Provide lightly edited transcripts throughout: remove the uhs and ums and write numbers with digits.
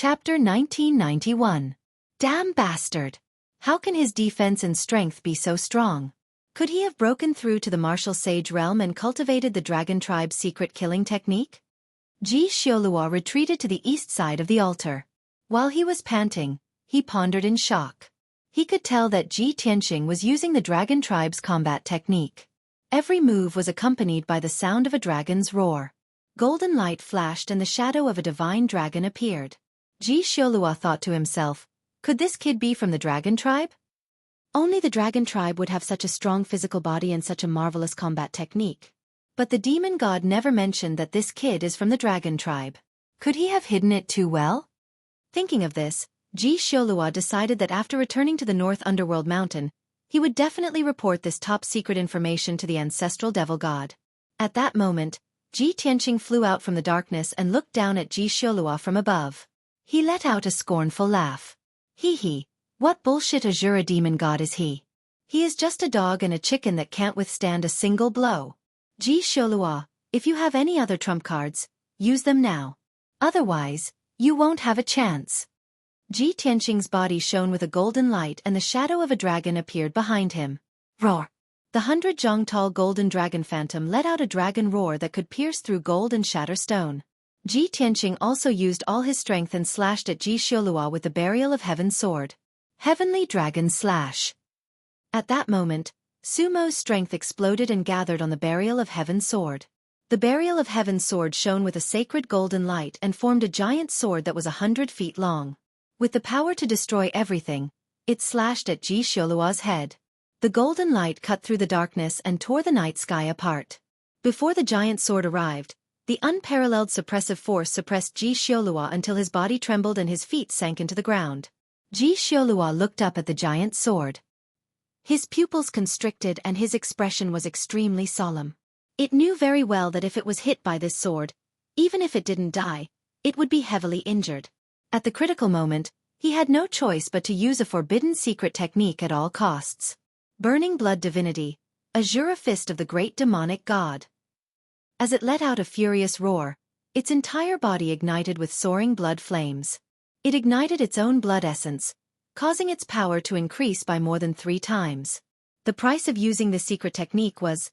Chapter 1991. Damn bastard! How can his defense and strength be so strong? Could he have broken through to the martial sage realm and cultivated the dragon tribe's secret killing technique? Xueqi retreated to the east side of the altar. While he was panting, he pondered in shock. He could tell that Ji Tianqing was using the dragon tribe's combat technique. Every move was accompanied by the sound of a dragon's roar. Golden light flashed and the shadow of a divine dragon appeared. Xueqi thought to himself, could this kid be from the dragon tribe? Only the dragon tribe would have such a strong physical body and such a marvelous combat technique. But the demon god never mentioned that this kid is from the dragon tribe. Could he have hidden it too well? Thinking of this, Xueqi decided that after returning to the North Underworld Mountain, he would definitely report this top-secret information to the ancestral devil god. At that moment, Ji Tianqing flew out from the darkness and looked down at Xueqi from above. He let out a scornful laugh. Hee hee, what bullshit Azura demon god is he? He is just a dog and a chicken that can't withstand a single blow. Xueqi, if you have any other trump cards, use them now. Otherwise, you won't have a chance. Ji Tianqing's body shone with a golden light and the shadow of a dragon appeared behind him. Roar! The 100-jong-tall golden dragon phantom let out a dragon roar that could pierce through gold and shatter stone. Ji Tianqing also used all his strength and slashed at Xueqi with the Burial of Heaven sword. Heavenly Dragon Slash. At that moment, Sumo's strength exploded and gathered on the Burial of Heaven sword. The Burial of Heaven sword shone with a sacred golden light and formed a giant sword that was 100 feet long. With the power to destroy everything, it slashed at Xueqi's head. The golden light cut through the darkness and tore the night sky apart. Before the giant sword arrived, the unparalleled suppressive force suppressed Xueqi until his body trembled and his feet sank into the ground. Xueqi looked up at the giant sword. His pupils constricted and his expression was extremely solemn. It knew very well that if it was hit by this sword, even if it didn't die, it would be heavily injured. At the critical moment, he had no choice but to use a forbidden secret technique at all costs. Burning Blood Divinity, Azura Fist of the Great Demonic God. As it let out a furious roar, its entire body ignited with soaring blood flames. It ignited its own blood essence, causing its power to increase by more than 3 times. The price of using this secret technique was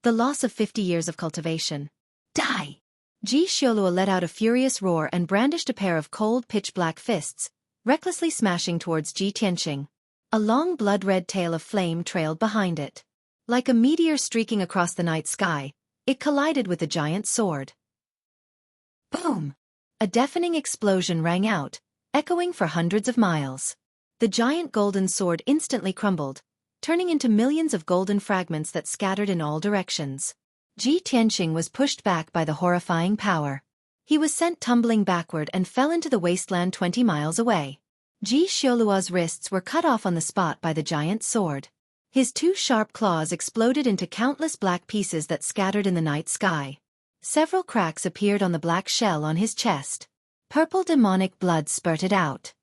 the loss of 50 years of cultivation. Die! Xueqi let out a furious roar and brandished a pair of cold pitch-black fists, recklessly smashing towards Ji Tianqing. A long blood-red tail of flame trailed behind it. Like a meteor streaking across the night sky, it collided with the giant sword. Boom! A deafening explosion rang out, echoing for hundreds of miles. The giant golden sword instantly crumbled, turning into millions of golden fragments that scattered in all directions. Ji Tianqing was pushed back by the horrifying power. He was sent tumbling backward and fell into the wasteland 20 miles away. Xueqi's wrists were cut off on the spot by the giant sword. His 2 sharp claws exploded into countless black pieces that scattered in the night sky. Several cracks appeared on the black shell on his chest. Purple demonic blood spurted out.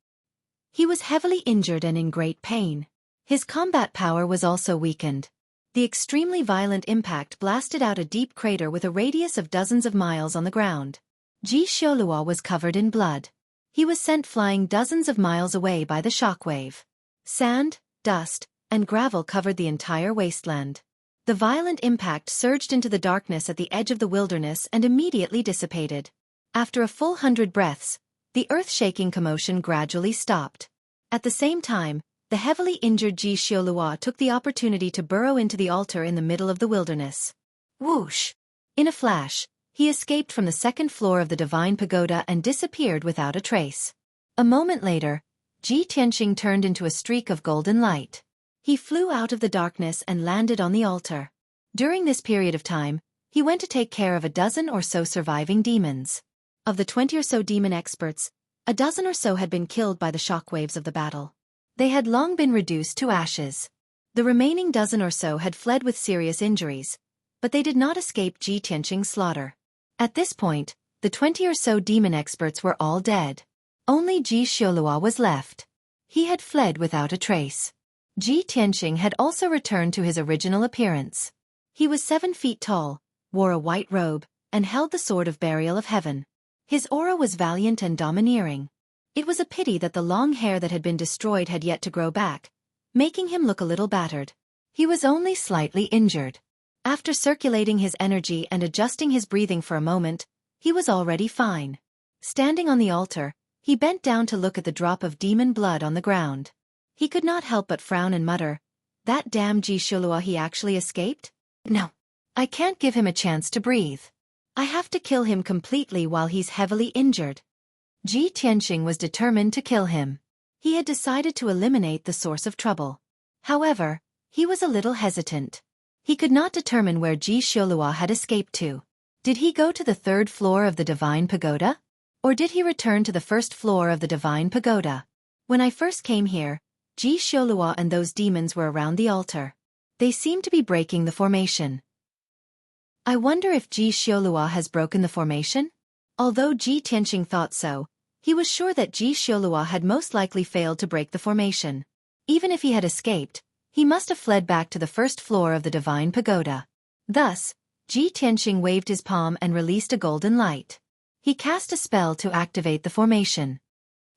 He was heavily injured and in great pain. His combat power was also weakened. The extremely violent impact blasted out a deep crater with a radius of dozens of miles on the ground. Xueqi was covered in blood. He was sent flying dozens of miles away by the shockwave. Sand, dust, and gravel covered the entire wasteland. The violent impact surged into the darkness at the edge of the wilderness and immediately dissipated. After a full 100 breaths, the earth-shaking commotion gradually stopped. At the same time, the heavily injured Xueqi took the opportunity to burrow into the altar in the middle of the wilderness. Whoosh! In a flash, he escaped from the 2nd floor of the divine pagoda and disappeared without a trace. A moment later, Ji Tianqing turned into a streak of golden light. He flew out of the darkness and landed on the altar. During this period of time, he went to take care of a dozen or so surviving demons. Of the 20 or so demon experts, a dozen or so had been killed by the shockwaves of the battle. They had long been reduced to ashes. The remaining dozen or so had fled with serious injuries, but they did not escape Ji Tianqing's slaughter. At this point, the 20 or so demon experts were all dead. Only Xueqi was left. He had fled without a trace. Ji Tianqing had also returned to his original appearance. He was 7 feet tall, wore a white robe, and held the sword of Burial of Heaven. His aura was valiant and domineering. It was a pity that the long hair that had been destroyed had yet to grow back, making him look a little battered. He was only slightly injured. After circulating his energy and adjusting his breathing for a moment, he was already fine. Standing on the altar, he bent down to look at the drop of demon blood on the ground. He could not help but frown and mutter, "That damn Xueqi, he actually escaped? No. I can't give him a chance to breathe. I have to kill him completely while he's heavily injured." Ji Tianxing was determined to kill him. He had decided to eliminate the source of trouble. However, he was a little hesitant. He could not determine where Xueqi had escaped to. Did he go to the third floor of the Divine Pagoda? Or did he return to the first floor of the Divine Pagoda? When I first came here, Xueqi and those demons were around the altar. They seemed to be breaking the formation. I wonder if Xueqi has broken the formation? Although Ji Tianxing thought so, he was sure that Xueqi had most likely failed to break the formation. Even if he had escaped, he must have fled back to the first floor of the Divine Pagoda. Thus, Ji Tianxing waved his palm and released a golden light. He cast a spell to activate the formation.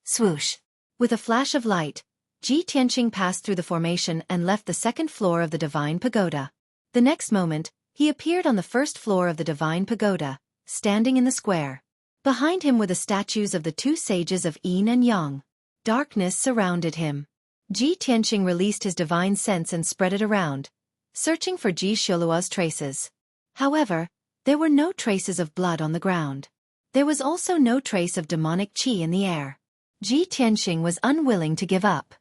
Swoosh! With a flash of light, Ji Tianxing passed through the formation and left the second floor of the Divine Pagoda. The next moment, he appeared on the first floor of the Divine Pagoda, standing in the square. Behind him were the statues of the two sages of Yin and Yang. Darkness surrounded him. Ji Tianxing released his divine sense and spread it around, searching for Xueqi's traces. However, there were no traces of blood on the ground. There was also no trace of demonic qi in the air. Ji Tianxing was unwilling to give up.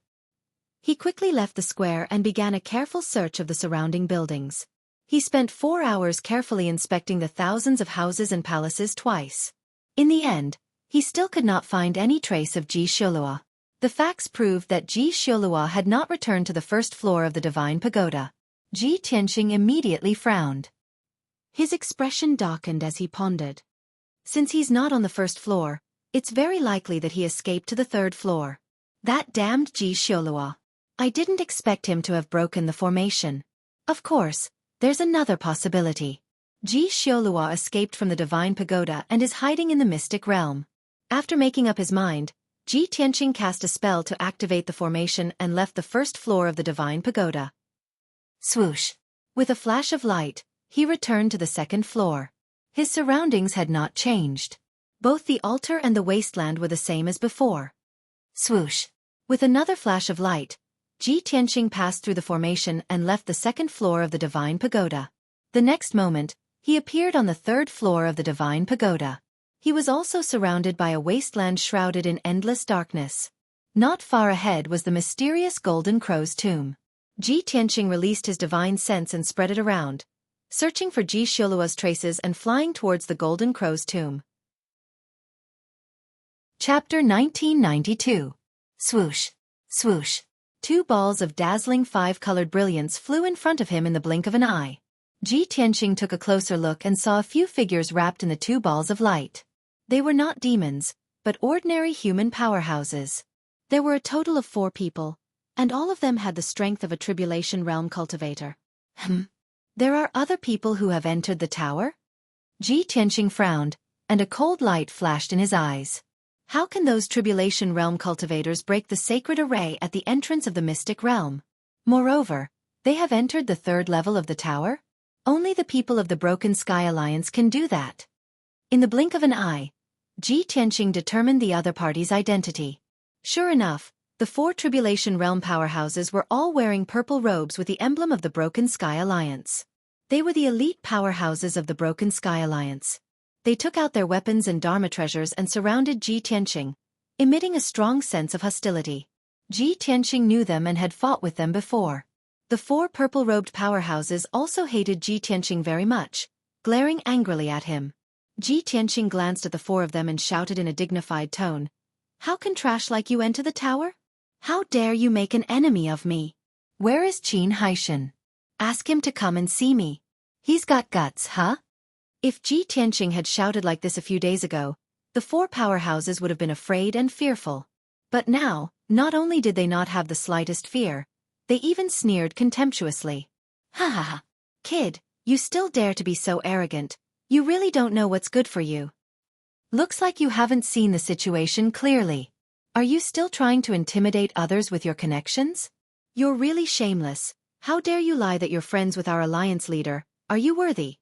He quickly left the square and began a careful search of the surrounding buildings. He spent 4 hours carefully inspecting the thousands of houses and palaces twice. In the end, he still could not find any trace of Xueqi. The facts proved that Xueqi had not returned to the first floor of the Divine Pagoda. Ji Tianxing immediately frowned. His expression darkened as he pondered. Since he's not on the first floor, it's very likely that he escaped to the third floor. That damned Xueqi. I didn't expect him to have broken the formation. Of course, there's another possibility. Xueqi escaped from the Divine Pagoda and is hiding in the mystic realm. After making up his mind, Ji Tianxing cast a spell to activate the formation and left the first floor of the Divine Pagoda. Swoosh! With a flash of light, he returned to the second floor. His surroundings had not changed. Both the altar and the wasteland were the same as before. Swoosh! With another flash of light, Ji Tianxing passed through the formation and left the second floor of the Divine Pagoda. The next moment, he appeared on the third floor of the Divine Pagoda. He was also surrounded by a wasteland shrouded in endless darkness. Not far ahead was the mysterious Golden Crow's tomb. Ji Tianxing released his divine sense and spread it around, searching for Xueqi's traces and flying towards the Golden Crow's tomb. Chapter 1992. Swoosh! Swoosh! 2 balls of dazzling 5-colored brilliance flew in front of him in the blink of an eye. Ji Tianxing took a closer look and saw a few figures wrapped in the 2 balls of light. They were not demons, but ordinary human powerhouses. There were a total of 4 people, and all of them had the strength of a Tribulation Realm cultivator. There are other people who have entered the tower? Ji Tianxing frowned, and a cold light flashed in his eyes. How can those Tribulation Realm cultivators break the sacred array at the entrance of the mystic realm? Moreover, they have entered the 3rd level of the tower? Only the people of the Broken Sky Alliance can do that. In the blink of an eye, Ji Tianxing determined the other party's identity. Sure enough, the 4 Tribulation Realm powerhouses were all wearing purple robes with the emblem of the Broken Sky Alliance. They were the elite powerhouses of the Broken Sky Alliance. They took out their weapons and Dharma treasures and surrounded Ji Tianxing, emitting a strong sense of hostility. Ji Tianxing knew them and had fought with them before. The 4 purple-robed powerhouses also hated Ji Tianxing very much, glaring angrily at him. Ji Tianxing glanced at the 4 of them and shouted in a dignified tone, "How can trash like you enter the tower? How dare you make an enemy of me? Where is Qin Haishan? Ask him to come and see me. He's got guts, huh?" If Ji Tianxing had shouted like this a few days ago, the 4 powerhouses would have been afraid and fearful. But now, not only did they not have the slightest fear, they even sneered contemptuously. "Ha ha ha. Kid, you still dare to be so arrogant. You really don't know what's good for you. Looks like you haven't seen the situation clearly. Are you still trying to intimidate others with your connections? You're really shameless. How dare you lie that you're friends with our alliance leader? Are you worthy?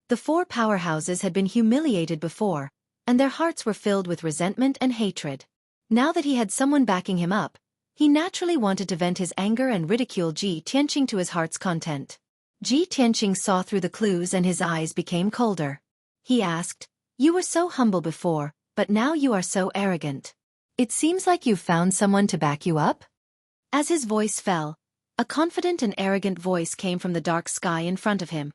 The four powerhouses had been humiliated before, and their hearts were filled with resentment and hatred. Now that he had someone backing him up, he naturally wanted to vent his anger and ridicule Ji Tianqing to his heart's content. Ji Tianqing saw through the clues and his eyes became colder. He asked, "You were so humble before, but now you are so arrogant. It seems like you've found someone to back you up?" As his voice fell, a confident and arrogant voice came from the dark sky in front of him.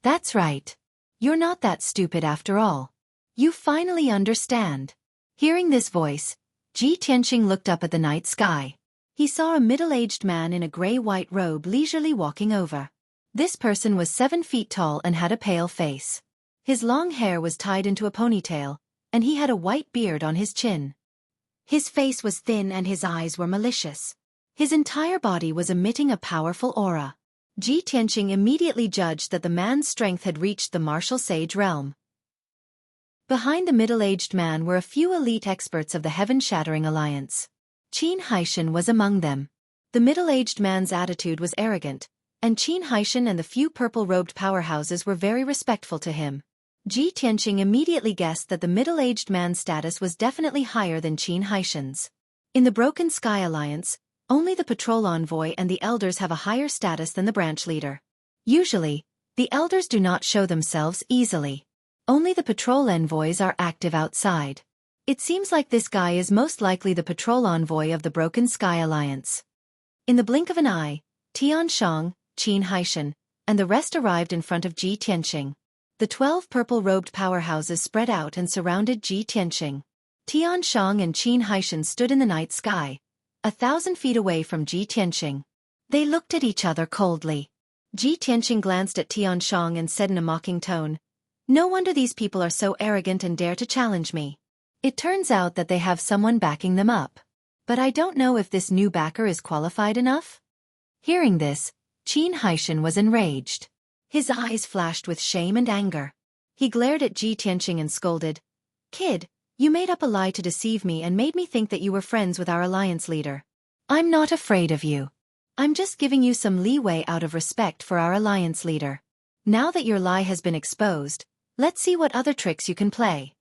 "That's right. You're not that stupid after all. You finally understand." Hearing this voice, Ji Tianqing looked up at the night sky. He saw a middle-aged man in a gray-white robe leisurely walking over. This person was 7 feet tall and had a pale face. His long hair was tied into a ponytail, and he had a white beard on his chin. His face was thin and his eyes were malicious. His entire body was emitting a powerful aura. Ji Tianqing immediately judged that the man's strength had reached the martial sage realm. Behind the middle-aged man were a few elite experts of the Heaven-Shattering Alliance. Qin Haishan was among them. The middle-aged man's attitude was arrogant, and Qin Haishan and the few purple-robed powerhouses were very respectful to him. Ji Tianqing immediately guessed that the middle-aged man's status was definitely higher than Qin Haishan's. In the Broken Sky Alliance, only the patrol envoy and the elders have a higher status than the branch leader. Usually, the elders do not show themselves easily. Only the patrol envoys are active outside. It seems like this guy is most likely the patrol envoy of the Broken Sky Alliance. In the blink of an eye, Tian Shang, Qin Haishan, and the rest arrived in front of Ji Tianqing. The 12 purple-robed powerhouses spread out and surrounded Ji Tianqing. Tian Shang and Qin Haishan stood in the night sky, 1,000 feet away from Ji Tianqing. They looked at each other coldly. Ji Tianqing glanced at Tian Shang and said in a mocking tone, "No wonder these people are so arrogant and dare to challenge me. It turns out that they have someone backing them up. But I don't know if this new backer is qualified enough." Hearing this, Qin Haishan was enraged. His eyes flashed with shame and anger. He glared at Ji Tianqing and scolded, "Kid, you made up a lie to deceive me and made me think that you were friends with our alliance leader. I'm not afraid of you. I'm just giving you some leeway out of respect for our alliance leader. Now that your lie has been exposed, let's see what other tricks you can play."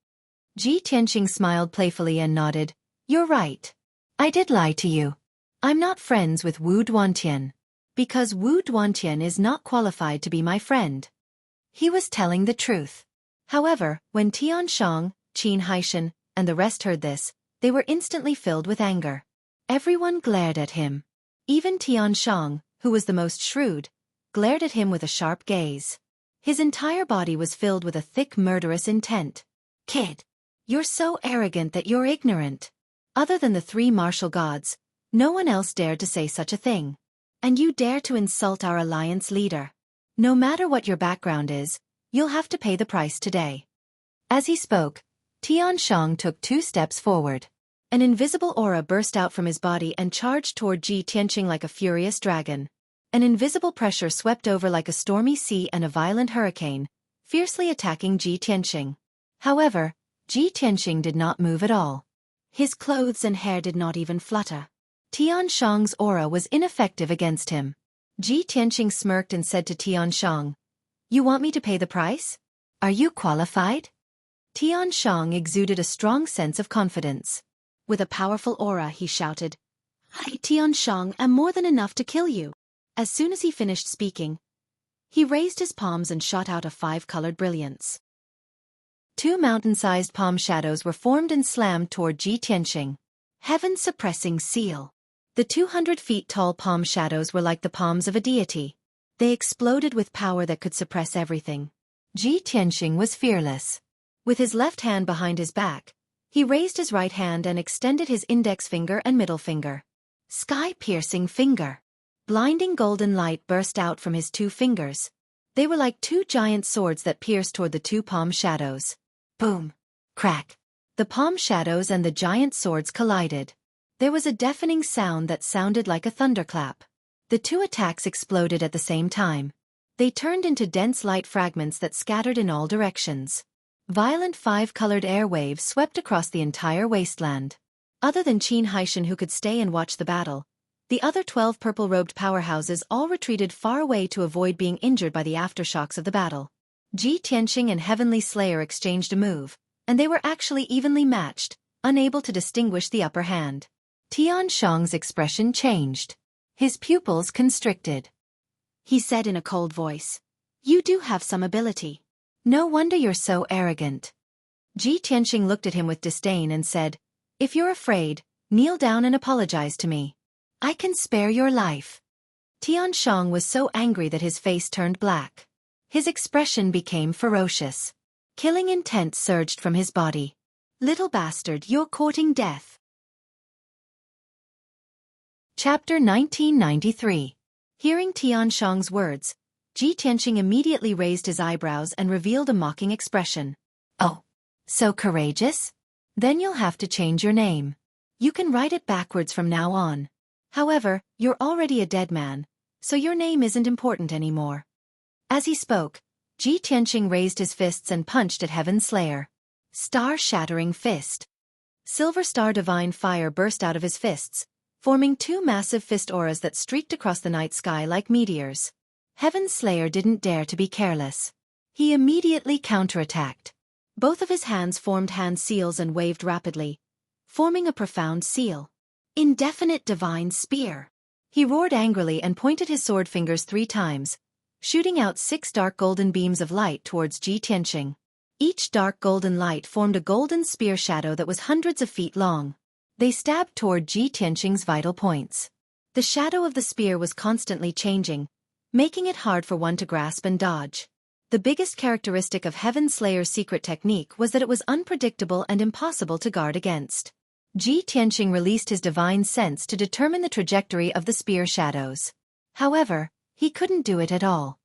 Ji Tianqing smiled playfully and nodded, "You're right. I did lie to you. I'm not friends with Wu Duantian. Because Wu Duantian is not qualified to be my friend." He was telling the truth. However, when Tian Shang, Qin Haishan, and the rest heard this, they were instantly filled with anger. Everyone glared at him. Even Tian Shang, who was the most shrewd, glared at him with a sharp gaze. His entire body was filled with a thick murderous intent. "Kid, you're so arrogant that you're ignorant. Other than the 3 martial gods, no one else dared to say such a thing. And you dare to insult our alliance leader. No matter what your background is, you'll have to pay the price today." As he spoke, Tian Shang took 2 steps forward. An invisible aura burst out from his body and charged toward Ji Tianqing like a furious dragon. An invisible pressure swept over like a stormy sea and a violent hurricane, fiercely attacking Ji Tianqing. However, Ji Tianqing did not move at all. His clothes and hair did not even flutter. Tian Shang's aura was ineffective against him. Ji Tianqing smirked and said to Tian Shang, "You want me to pay the price? Are you qualified?" Tian Shang exuded a strong sense of confidence. With a powerful aura, he shouted, "I, Tian Shang, am more than enough to kill you." As soon as he finished speaking, he raised his palms and shot out a 5-colored brilliance. 2 mountain-sized palm shadows were formed and slammed toward Ji Tianqing. Heaven-suppressing seal. The 200-feet-tall palm shadows were like the palms of a deity. They exploded with power that could suppress everything. Ji Tianqing was fearless. With his left hand behind his back, he raised his right hand and extended his index finger and middle finger. Sky-piercing finger. Blinding golden light burst out from his 2 fingers. They were like 2 giant swords that pierced toward the 2 palm shadows. Boom! Crack! The palm shadows and the giant swords collided. There was a deafening sound that sounded like a thunderclap. The 2 attacks exploded at the same time. They turned into dense light fragments that scattered in all directions. Violent 5-colored air waves swept across the entire wasteland. Other than Qin Haishan, who could stay and watch the battle, the other 12 purple-robed powerhouses all retreated far away to avoid being injured by the aftershocks of the battle. Ji Tianqing and Heavenly Slayer exchanged a move, and they were actually evenly matched, unable to distinguish the upper hand. Tian Shang's expression changed. His pupils constricted. He said in a cold voice, "You do have some ability. No wonder you're so arrogant." Ji Tianqing looked at him with disdain and said, "If you're afraid, kneel down and apologize to me. I can spare your life." Tian Shang was so angry that his face turned black. His expression became ferocious. Killing intent surged from his body. "Little bastard, you're courting death." Chapter 1993. Hearing Tian Shang's words, Ji Tianqing immediately raised his eyebrows and revealed a mocking expression. "Oh, so courageous? Then you'll have to change your name. You can write it backwards from now on. However, you're already a dead man, so your name isn't important anymore." As he spoke, Ji Tianqing raised his fists and punched at Heaven Slayer. Star-shattering fist. Silver star divine fire burst out of his fists, forming two massive fist auras that streaked across the night sky like meteors. Heaven Slayer didn't dare to be careless. He immediately counterattacked. Both of his hands formed hand seals and waved rapidly, forming a profound seal. Indefinite divine spear. He roared angrily and pointed his sword fingers 3 times, shooting out 6 dark golden beams of light towards Ji Tianqing. Each dark golden light formed a golden spear shadow that was hundreds of feet long. They stabbed toward Ji Tianqing's vital points. The shadow of the spear was constantly changing, making it hard for one to grasp and dodge. The biggest characteristic of Heaven Slayer's secret technique was that it was unpredictable and impossible to guard against. Ji Tianqing released his divine sense to determine the trajectory of the spear shadows. However, he couldn't do it at all.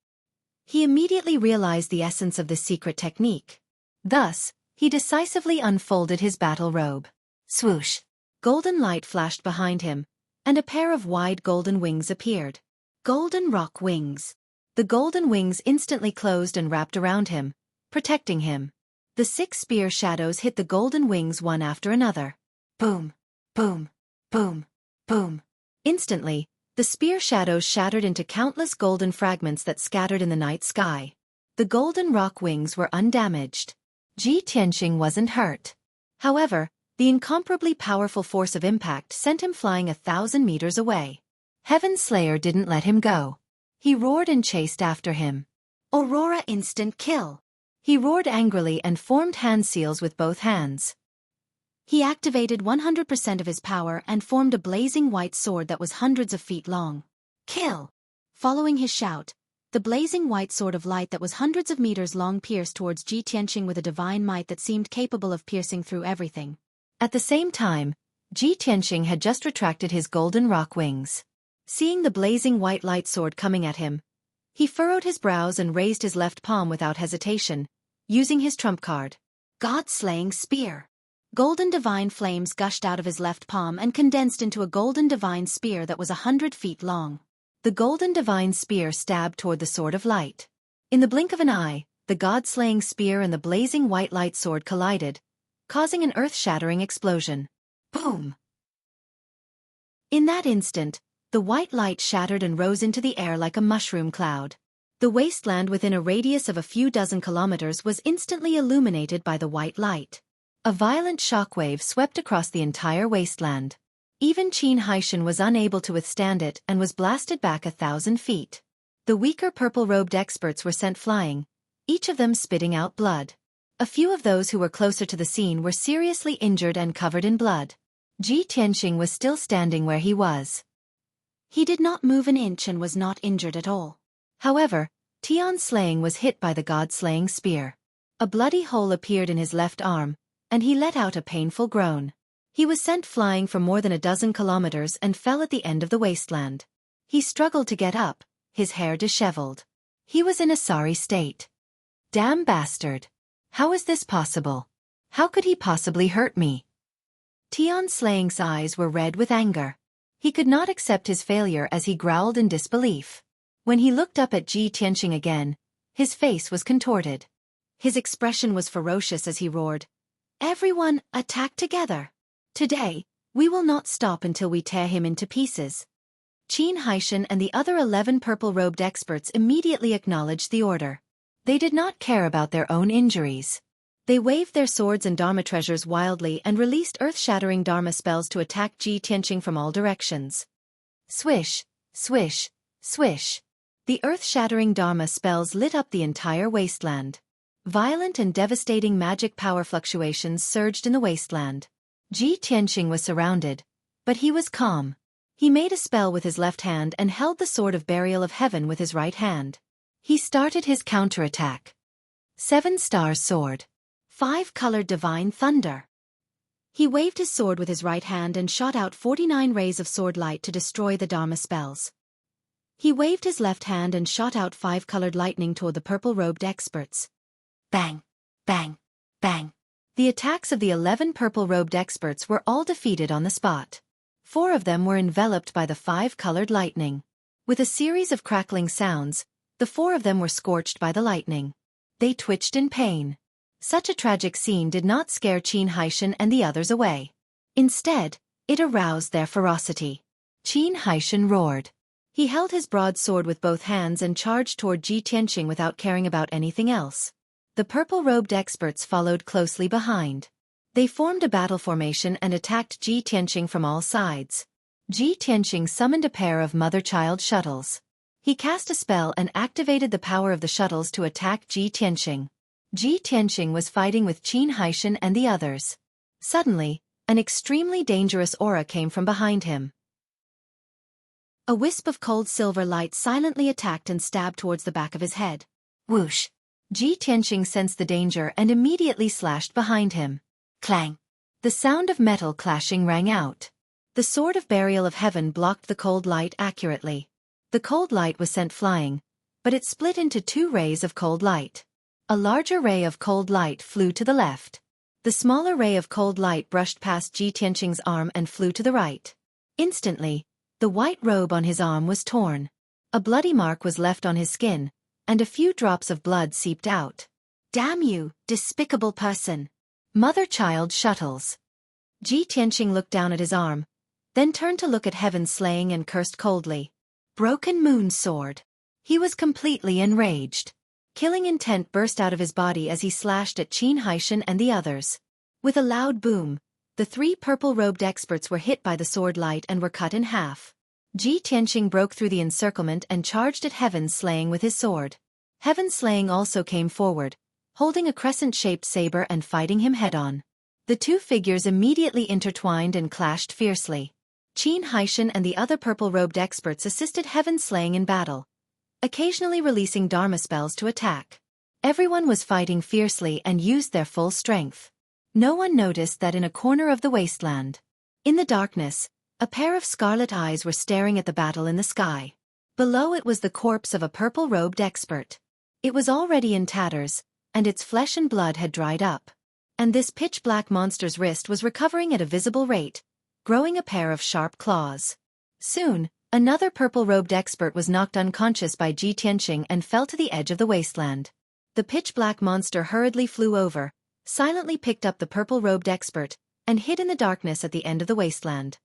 He immediately realized the essence of this secret technique. Thus, he decisively unfolded his battle robe. Swoosh! Golden light flashed behind him, and a pair of wide golden wings appeared. Golden rock wings. The golden wings instantly closed and wrapped around him, protecting him. The 6 spear shadows hit the golden wings one after another. Boom! Boom! Boom! Boom! Instantly, the spear shadows shattered into countless golden fragments that scattered in the night sky. The golden rock wings were undamaged. Ji Tianqing wasn't hurt. However, the incomparably powerful force of impact sent him flying 1,000 meters away. Heaven Slayer didn't let him go. He roared and chased after him. Aurora instant kill. He roared angrily and formed hand seals with both hands. He activated 100% of his power and formed a blazing white sword that was hundreds of feet long. Kill! Following his shout, the blazing white sword of light that was hundreds of meters long pierced towards Ji Tianqing with a divine might that seemed capable of piercing through everything. At the same time, Ji Tianqing had just retracted his golden rock wings. Seeing the blazing white light sword coming at him, he furrowed his brows and raised his left palm without hesitation, using his trump card. God-slaying spear. Golden divine flames gushed out of his left palm and condensed into a golden divine spear that was 100 feet long. The golden divine spear stabbed toward the sword of light. In the blink of an eye, the god-slaying spear and the blazing white light sword collided, causing an earth-shattering explosion. Boom! In that instant, the white light shattered and rose into the air like a mushroom cloud. The wasteland within a radius of a few dozen kilometers was instantly illuminated by the white light. A violent shockwave swept across the entire wasteland. Even Qin Haishan was unable to withstand it and was blasted back 1,000 feet. The weaker purple-robed experts were sent flying, each of them spitting out blood. A few of those who were closer to the scene were seriously injured and covered in blood. Ji Tianqing was still standing where he was. He did not move an inch and was not injured at all. However, Tian Slaying was hit by the god-slaying spear. A bloody hole appeared in his left arm, and he let out a painful groan. He was sent flying for more than a dozen kilometers and fell at the end of the wasteland. He struggled to get up, his hair disheveled. He was in a sorry state. Damn bastard! How is this possible? How could he possibly hurt me? Tian Slaying's eyes were red with anger. He could not accept his failure as he growled in disbelief. When he looked up at Ji Tianqing again, his face was contorted. His expression was ferocious as he roared, "Everyone, attack together! Today, We will not stop until we tear him into pieces. Qin Haishan and the other 11 purple-robed experts immediately acknowledged the order. They did not care about their own injuries. They waved their swords and Dharma treasures wildly and released earth-shattering Dharma spells to attack Ji Tianqing from all directions. Swish, swish, swish. The earth-shattering Dharma spells lit up the entire wasteland. Violent and devastating magic power fluctuations surged in the wasteland. Ji Tianqing was surrounded, but he was calm. He made a spell with his left hand and held the Sword of Burial of Heaven with his right hand. He started his counterattack. 7-star sword. 5-colored divine thunder. He waved his sword with his right hand and shot out 49 rays of sword light to destroy the Dharma spells. He waved his left hand and shot out 5-colored lightning toward the purple-robed experts. Bang, bang, bang. The attacks of the 11 purple-robed experts were all defeated on the spot. 4 of them were enveloped by the 5-colored lightning. With a series of crackling sounds, the 4 of them were scorched by the lightning. They twitched in pain. Such a tragic scene did not scare Qin Haishan and the others away. Instead, it aroused their ferocity. Qin Haishan roared. He held his broadsword with both hands and charged toward Ji Tianqing without caring about anything else. The purple-robed experts followed closely behind. They formed a battle formation and attacked Ji Tianqing from all sides. Ji Tianqing summoned a pair of mother-child shuttles. He cast a spell and activated the power of the shuttles to attack Ji Tianqing. Ji Tianqing was fighting with Qin Haishan and the others. Suddenly, an extremely dangerous aura came from behind him. A wisp of cold silver light silently attacked and stabbed towards the back of his head. Whoosh! Ji Tianqing sensed the danger and immediately slashed behind him. Clang! The sound of metal clashing rang out. The Sword of Burial of Heaven blocked the cold light accurately. The cold light was sent flying, but it split into 2 rays of cold light. A larger ray of cold light flew to the left. The smaller ray of cold light brushed past Ji Tianqing's arm and flew to the right. Instantly, the white robe on his arm was torn. A bloody mark was left on his skin, and a few drops of blood seeped out. Damn you, despicable person! Mother-child shuttles. Ji Tianqing looked down at his arm, then turned to look at Heaven Slaying and cursed coldly. Broken moon sword. He was completely enraged. Killing intent burst out of his body as he slashed at Qin Haishan and the others. With a loud boom, the 3 purple-robed experts were hit by the sword light and were cut in half. Ji Tianqing broke through the encirclement and charged at Heaven Slaying with his sword. Heaven Slaying also came forward, holding a crescent-shaped saber and fighting him head-on. The 2 figures immediately intertwined and clashed fiercely. Qin Haishan and the other purple-robed experts assisted Heaven Slaying in battle, occasionally releasing Dharma spells to attack. Everyone was fighting fiercely and used their full strength. No one noticed that in a corner of the wasteland. In the darkness, a pair of scarlet eyes were staring at the battle in the sky. Below it was the corpse of a purple-robed expert. It was already in tatters, and its flesh and blood had dried up. And this pitch-black monster's wrist was recovering at a visible rate, growing a pair of sharp claws. Soon, another purple-robed expert was knocked unconscious by Ji Tianqing and fell to the edge of the wasteland. The pitch-black monster hurriedly flew over, silently picked up the purple-robed expert, and hid in the darkness at the end of the wasteland.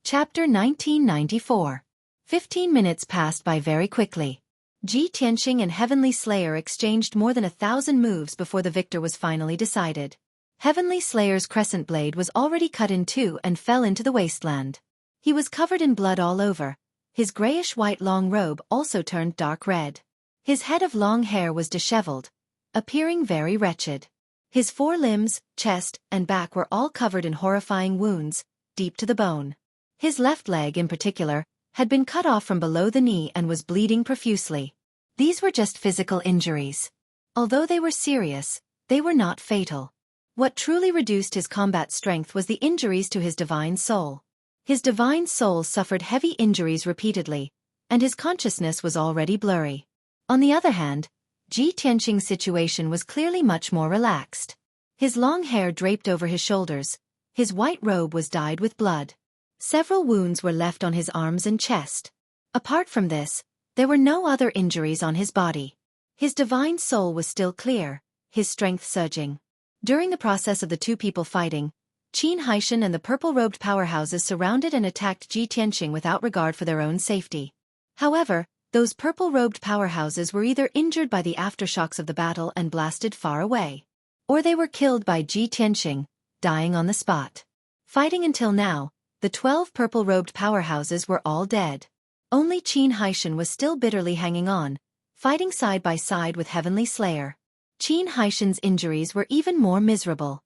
Chapter 1994. 15 minutes passed by very quickly. Ji Tianqing and Heavenly Slayer exchanged more than 1,000 moves before the victor was finally decided. Heavenly Slayer's crescent blade was already cut in 2 and fell into the wasteland. He was covered in blood all over. His grayish-white long robe also turned dark red. His head of long hair was disheveled, appearing very wretched. His 4 limbs, chest, and back were all covered in horrifying wounds, deep to the bone. His left leg in particular had been cut off from below the knee and was bleeding profusely. These were just physical injuries. Although they were serious, they were not fatal. What truly reduced his combat strength was the injuries to his divine soul. His divine soul suffered heavy injuries repeatedly, and his consciousness was already blurry. On the other hand, Ji Tianqing's situation was clearly much more relaxed. His long hair draped over his shoulders, his white robe was dyed with blood. Several wounds were left on his arms and chest. Apart from this, there were no other injuries on his body. His divine soul was still clear, his strength surging. During the process of the 2 people fighting, Qin Haishan and the purple-robed powerhouses surrounded and attacked Ji Tianqing without regard for their own safety. However, those purple-robed powerhouses were either injured by the aftershocks of the battle and blasted far away, or they were killed by Ji Tianqing, dying on the spot. Fighting until now, the 12 purple-robed powerhouses were all dead. Only Qin Haishan was still bitterly hanging on, fighting side by side with Heavenly Slayer. Qin Haishan's injuries were even more miserable.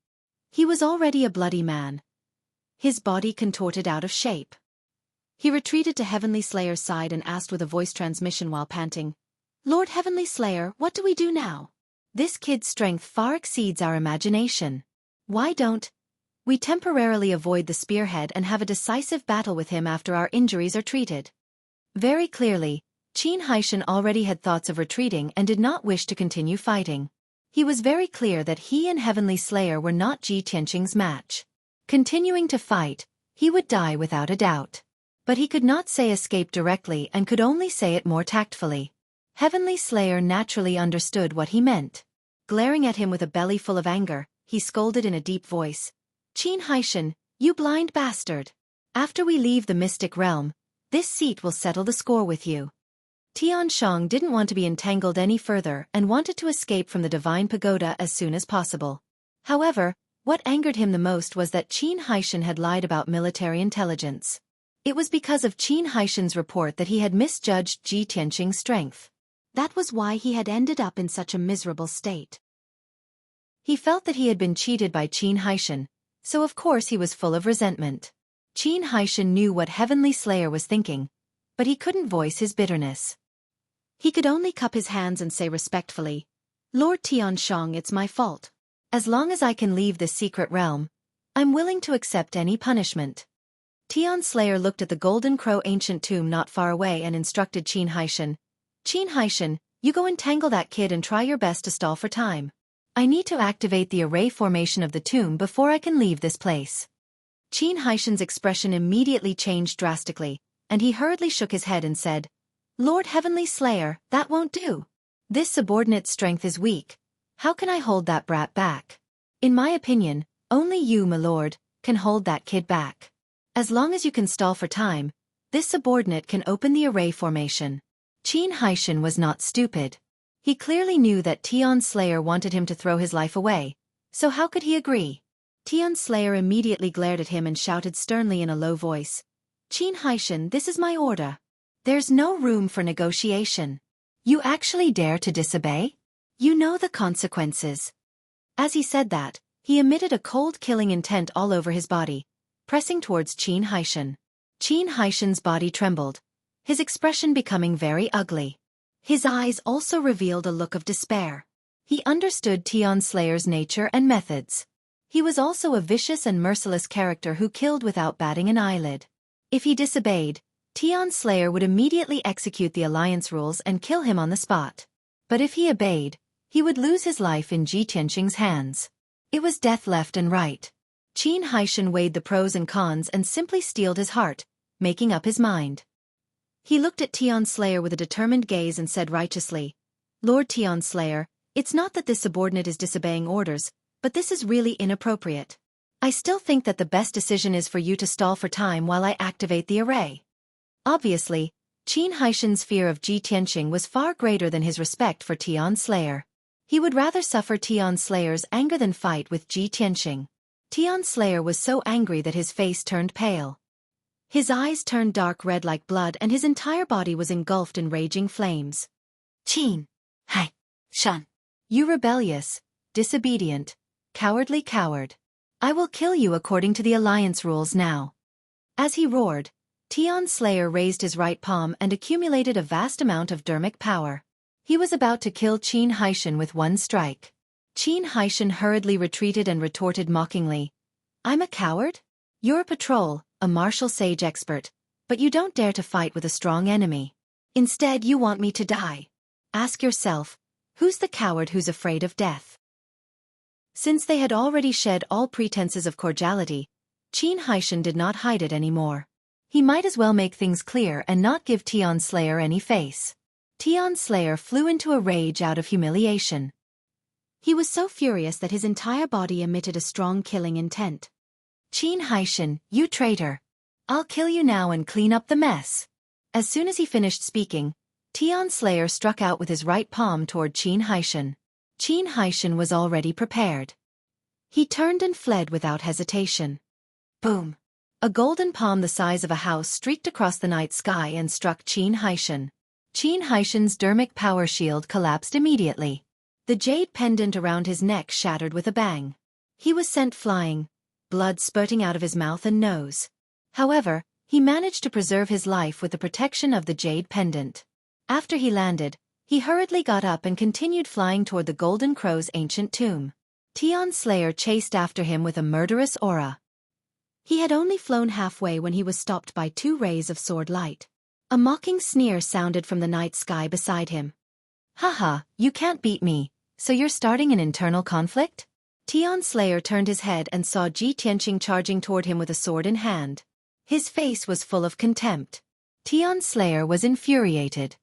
He was already a bloody man, his body contorted out of shape. He retreated to Heavenly Slayer's side and asked with a voice transmission while panting, "Lord Heavenly Slayer, what do we do now? This kid's strength far exceeds our imagination. Why don't we temporarily avoid the spearhead and have a decisive battle with him after our injuries are treated?" Very clearly, Qin Haishan already had thoughts of retreating and did not wish to continue fighting. He was very clear that he and Heavenly Slayer were not Ji Tianqing's match. Continuing to fight, he would die without a doubt. But he could not say escape directly and could only say it more tactfully. Heavenly Slayer naturally understood what he meant. Glaring at him with a belly full of anger, he scolded in a deep voice, "Qin Haishan, you blind bastard! After we leave the mystic realm, this seat will settle the score with you." Tianshang didn't want to be entangled any further and wanted to escape from the divine pagoda as soon as possible. However, what angered him the most was that Qin Haishan had lied about military intelligence. It was because of Qin Haishan's report that he had misjudged Ji Tianqing's strength. That was why he had ended up in such a miserable state. He felt that he had been cheated by Qin Haishan, so of course he was full of resentment. Qin Haishan knew what Heavenly Slayer was thinking, but he couldn't voice his bitterness. He could only cup his hands and say respectfully, "Lord Tianshang, it's my fault. As long as I can leave this secret realm, I'm willing to accept any punishment." Tian Slayer looked at the Golden Crow ancient tomb not far away and instructed Qin Haishan, "Qin Haishan, you go entangle that kid and try your best to stall for time. I need to activate the array formation of the tomb before I can leave this place." Qin Haishan's expression immediately changed drastically, and he hurriedly shook his head and said, "Lord Heavenly Slayer, that won't do. This subordinate's strength is weak. How can I hold that brat back? In my opinion, only you, my lord, can hold that kid back. As long as you can stall for time, this subordinate can open the array formation." Qin Haishan was not stupid. He clearly knew that Tian Slayer wanted him to throw his life away, so how could he agree? Tian Slayer immediately glared at him and shouted sternly in a low voice, "Qin Haishan, this is my order. There's no room for negotiation. You actually dare to disobey? You know the consequences." As he said that, he emitted a cold killing intent all over his body, pressing towards Qin Haishan. Qin Haishan's body trembled, his expression becoming very ugly. His eyes also revealed a look of despair. He understood Tian Slayer's nature and methods. He was also a vicious and merciless character who killed without batting an eyelid. If he disobeyed, Tian Slayer would immediately execute the alliance rules and kill him on the spot. But if he obeyed, he would lose his life in Ji Tianqing's hands. It was death left and right. Qin Haishan weighed the pros and cons and simply steeled his heart, making up his mind. He looked at Tian Slayer with a determined gaze and said righteously, "Lord Tian Slayer, it's not that this subordinate is disobeying orders, but this is really inappropriate. I still think that the best decision is for you to stall for time while I activate the array." Obviously, Qin Haishan's fear of Ji Tianqing was far greater than his respect for Tian Slayer. He would rather suffer Tian Slayer's anger than fight with Ji Tianqing. Tian Slayer was so angry that his face turned pale. His eyes turned dark red like blood and his entire body was engulfed in raging flames. "Qin Haishan, you rebellious, disobedient, cowardly coward. I will kill you according to the alliance rules now." As he roared, Tian Slayer raised his right palm and accumulated a vast amount of dermic power. He was about to kill Qin Haishan with one strike. Qin Haishan hurriedly retreated and retorted mockingly, "I'm a coward? You're a patrol, a martial sage expert, but you don't dare to fight with a strong enemy. Instead you want me to die. Ask yourself, who's the coward who's afraid of death?" Since they had already shed all pretenses of cordiality, Qin Haishan did not hide it anymore. He might as well make things clear and not give Tian Slayer any face. Tian Slayer flew into a rage out of humiliation. He was so furious that his entire body emitted a strong killing intent. Qin Haishan, you traitor! I'll kill you now and clean up the mess. As soon as he finished speaking, Tian Slayer struck out with his right palm toward Qin Haishan. Qin Haishan was already prepared. He turned and fled without hesitation. Boom! A golden palm the size of a house streaked across the night sky and struck Qin Haishan. Qin Haishan's dermic power shield collapsed immediately. The jade pendant around his neck shattered with a bang. He was sent flying, blood spurting out of his mouth and nose. However, he managed to preserve his life with the protection of the jade pendant. After he landed, he hurriedly got up and continued flying toward the Golden Crow's ancient tomb. Tian Slayer chased after him with a murderous aura. He had only flown halfway when he was stopped by 2 rays of sword light. A mocking sneer sounded from the night sky beside him. Haha, you can't beat me, so you're starting an internal conflict? Tian Slayer turned his head and saw Ji Tianqing charging toward him with a sword in hand. His face was full of contempt. Tian Slayer was infuriated.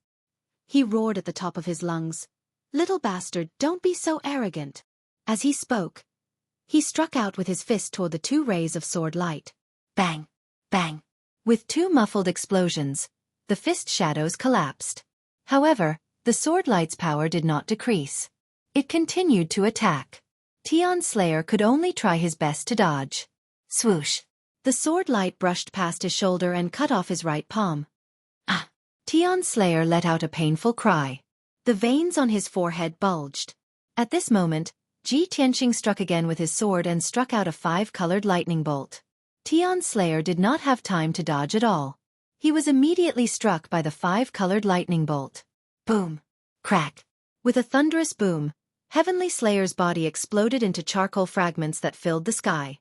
He roared at the top of his lungs. Little bastard, don't be so arrogant. As he spoke, he struck out with his fist toward the 2 rays of sword light. Bang! Bang! With 2 muffled explosions, the fist shadows collapsed. However, the sword light's power did not decrease. It continued to attack. Tian Slayer could only try his best to dodge. Swoosh! The sword light brushed past his shoulder and cut off his right palm. Ah! Tian Slayer let out a painful cry. The veins on his forehead bulged. At this moment, Ji Tianqing struck again with his sword and struck out a 5-colored lightning bolt. Tian Slayer did not have time to dodge at all. He was immediately struck by the 5-colored lightning bolt. Boom! Crack! With a thunderous boom, Heavenly Slayer's body exploded into charcoal fragments that filled the sky.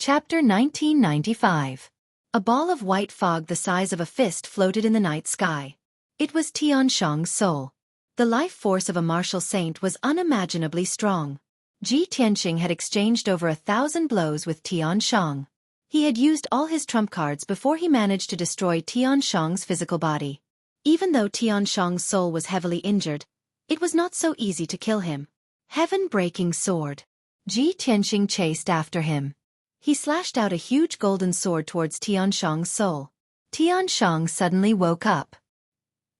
Chapter 1995. A ball of white fog the size of a fist floated in the night sky. It was Tian Shang's soul. The life force of a martial saint was unimaginably strong. Ji Tianqing had exchanged over 1,000 blows with Tian Shang. He had used all his trump cards before he managed to destroy Tian Shang's physical body. Even though Tian Shang's soul was heavily injured, it was not so easy to kill him. Heaven-breaking sword. Ji Tianqing chased after him. He slashed out a huge golden sword towards Tian Shang's soul. Tian Shang suddenly woke up.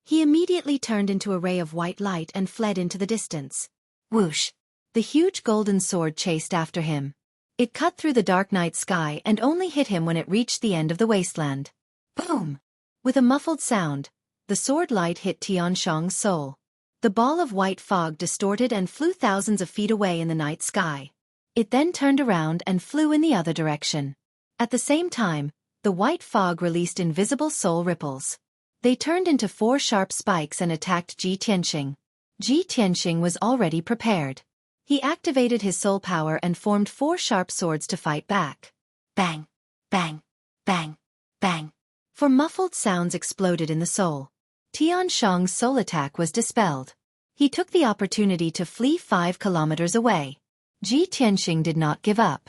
He immediately turned into a ray of white light and fled into the distance. Whoosh! The huge golden sword chased after him. It cut through the dark night sky and only hit him when it reached the end of the wasteland. Boom! With a muffled sound, the sword light hit Tian Shang's soul. The ball of white fog distorted and flew thousands of feet away in the night sky. It then turned around and flew in the other direction. At the same time, the white fog released invisible soul ripples. They turned into 4 sharp spikes and attacked Ji Tianqing. Ji Tianqing was already prepared. He activated his soul power and formed 4 sharp swords to fight back. Bang! Bang! Bang! Bang! 4 muffled sounds exploded in the soul. Tian Shang's soul attack was dispelled. He took the opportunity to flee 5 kilometers away. Ji Tianqing did not give up.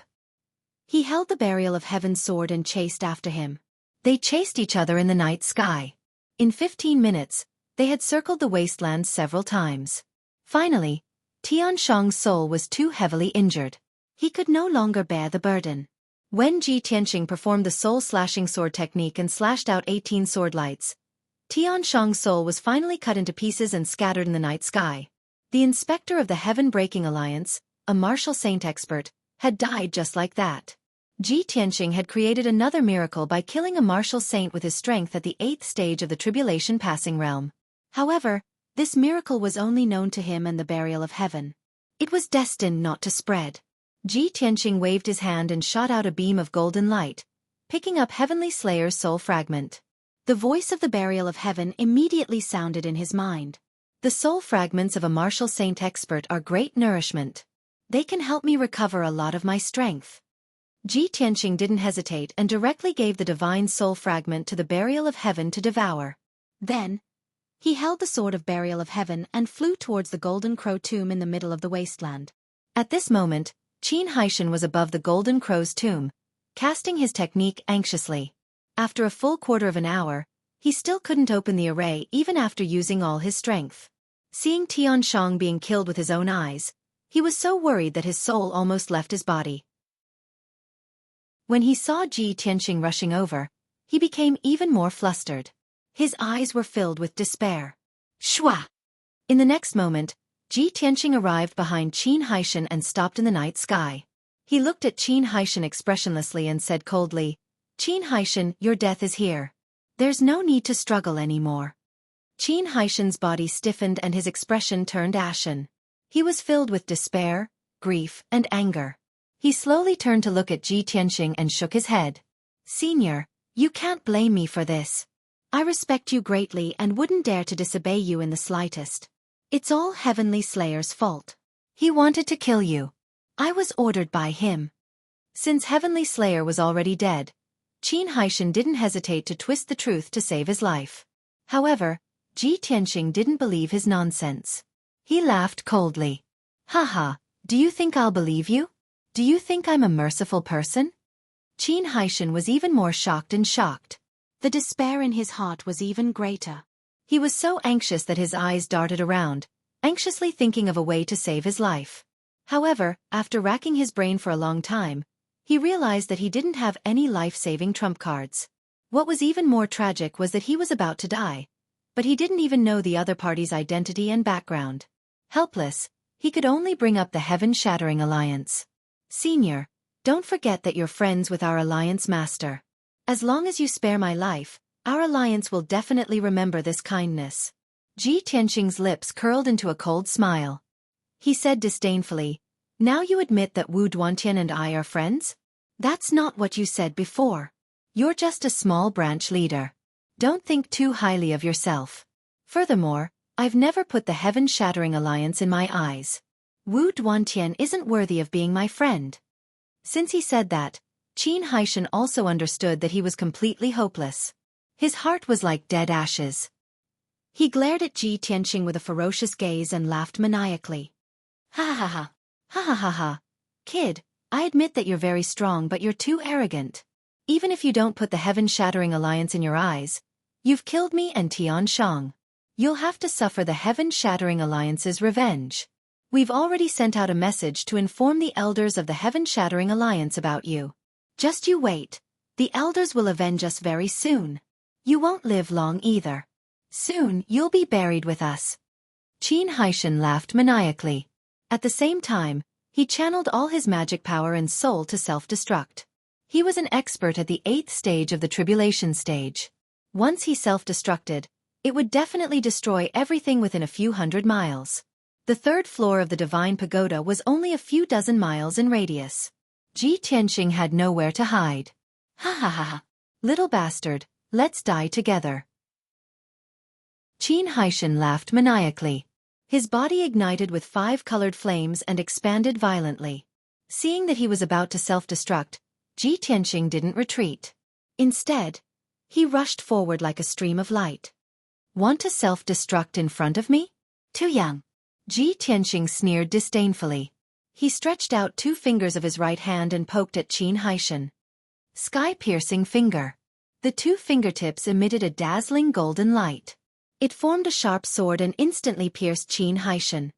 He held the Burial of Heaven's sword and chased after him. They chased each other in the night sky. In 15 minutes, they had circled the wasteland several times. Finally, Tian Shang's soul was too heavily injured. He could no longer bear the burden. When Ji Tianqing performed the soul-slashing sword technique and slashed out 18 sword lights, Tian Shang's soul was finally cut into pieces and scattered in the night sky. The inspector of the Heaven-Breaking Alliance, a martial saint expert, had died just like that. Ji Tianqing had created another miracle by killing a martial saint with his strength at the 8th stage of the Tribulation Passing Realm. However, this miracle was only known to him and the Burial of Heaven. It was destined not to spread. Ji Tianqing waved his hand and shot out a beam of golden light, picking up Heavenly Slayer's soul fragment. The voice of the Burial of Heaven immediately sounded in his mind. The soul fragments of a martial saint expert are great nourishment. They can help me recover a lot of my strength. Ji Tianqing didn't hesitate and directly gave the divine soul fragment to the Burial of Heaven to devour. Then, he held the sword of Burial of Heaven and flew towards the Golden Crow tomb in the middle of the wasteland. At this moment, Qin Haishan was above the Golden Crow's tomb, casting his technique anxiously. After a full quarter of an hour, he still couldn't open the array even after using all his strength. Seeing Tian Shang being killed with his own eyes, He was so worried that his soul almost left his body. When he saw Ji Tianqing rushing over, he became even more flustered. His eyes were filled with despair. Shua! In the next moment, Ji Tianqing arrived behind Qin Haishan and stopped in the night sky. He looked at Qin Haishan expressionlessly and said coldly, "Qin Haishan, your death is here. There's no need to struggle anymore." Qin Haishan's body stiffened and his expression turned ashen. He was filled with despair, grief, and anger. He slowly turned to look at Ji Tianqing and shook his head. "Senior, you can't blame me for this. I respect you greatly and wouldn't dare to disobey you in the slightest. It's all Heavenly Slayer's fault. He wanted to kill you. I was ordered by him." Since Heavenly Slayer was already dead, Qin Haishan didn't hesitate to twist the truth to save his life. However, Ji Tianqing didn't believe his nonsense. He laughed coldly. "Haha, do you think I'll believe you? Do you think I'm a merciful person?" Qin Haishan was even more shocked and shocked. The despair in his heart was even greater. He was so anxious that his eyes darted around, anxiously thinking of a way to save his life. However, after racking his brain for a long time, he realized that he didn't have any life-saving trump cards. What was even more tragic was that he was about to die, but he didn't even know the other party's identity and background. Helpless, he could only bring up the heaven-shattering alliance. "Senior, don't forget that you're friends with our alliance master. As long as you spare my life, our alliance will definitely remember this kindness." Ji Tianqing's lips curled into a cold smile. He said disdainfully, "Now you admit that Wu Duantian and I are friends? That's not what you said before. You're just a small branch leader. Don't think too highly of yourself. Furthermore, I've never put the heaven-shattering alliance in my eyes. Wu Duantian isn't worthy of being my friend." Since he said that, Qin Haishan also understood that he was completely hopeless. His heart was like dead ashes. He glared at Ji Tianqing with a ferocious gaze and laughed maniacally. "Ha ha ha. Ha ha ha ha. Kid, I admit that you're very strong, but you're too arrogant. Even if you don't put the heaven-shattering alliance in your eyes, you've killed me and Tian Shang. You'll have to suffer the heaven-shattering alliance's revenge. We've already sent out a message to inform the elders of the heaven-shattering alliance about you. Just you wait. The elders will avenge us very soon. You won't live long either. Soon you'll be buried with us." Qin Haishan laughed maniacally. At the same time, he channeled all his magic power and soul to self-destruct. He was an expert at the 8th stage of the tribulation stage. Once he self-destructed, it would definitely destroy everything within a few hundred miles. The 3rd floor of the Divine Pagoda was only a few dozen miles in radius. Ji Tianqing had nowhere to hide. "Ha ha ha ha. Little bastard, let's die together." Qin Haishan laughed maniacally. His body ignited with 5 colored flames and expanded violently. Seeing that he was about to self-destruct, Ji Tianqing didn't retreat. Instead, he rushed forward like a stream of light. "Want to self-destruct in front of me? Too young." Ji Tianqing sneered disdainfully. He stretched out 2 fingers of his right hand and poked at Qin Haishan. Sky-piercing finger. The 2 fingertips emitted a dazzling golden light. It formed a sharp sword and instantly pierced Qin Haishan.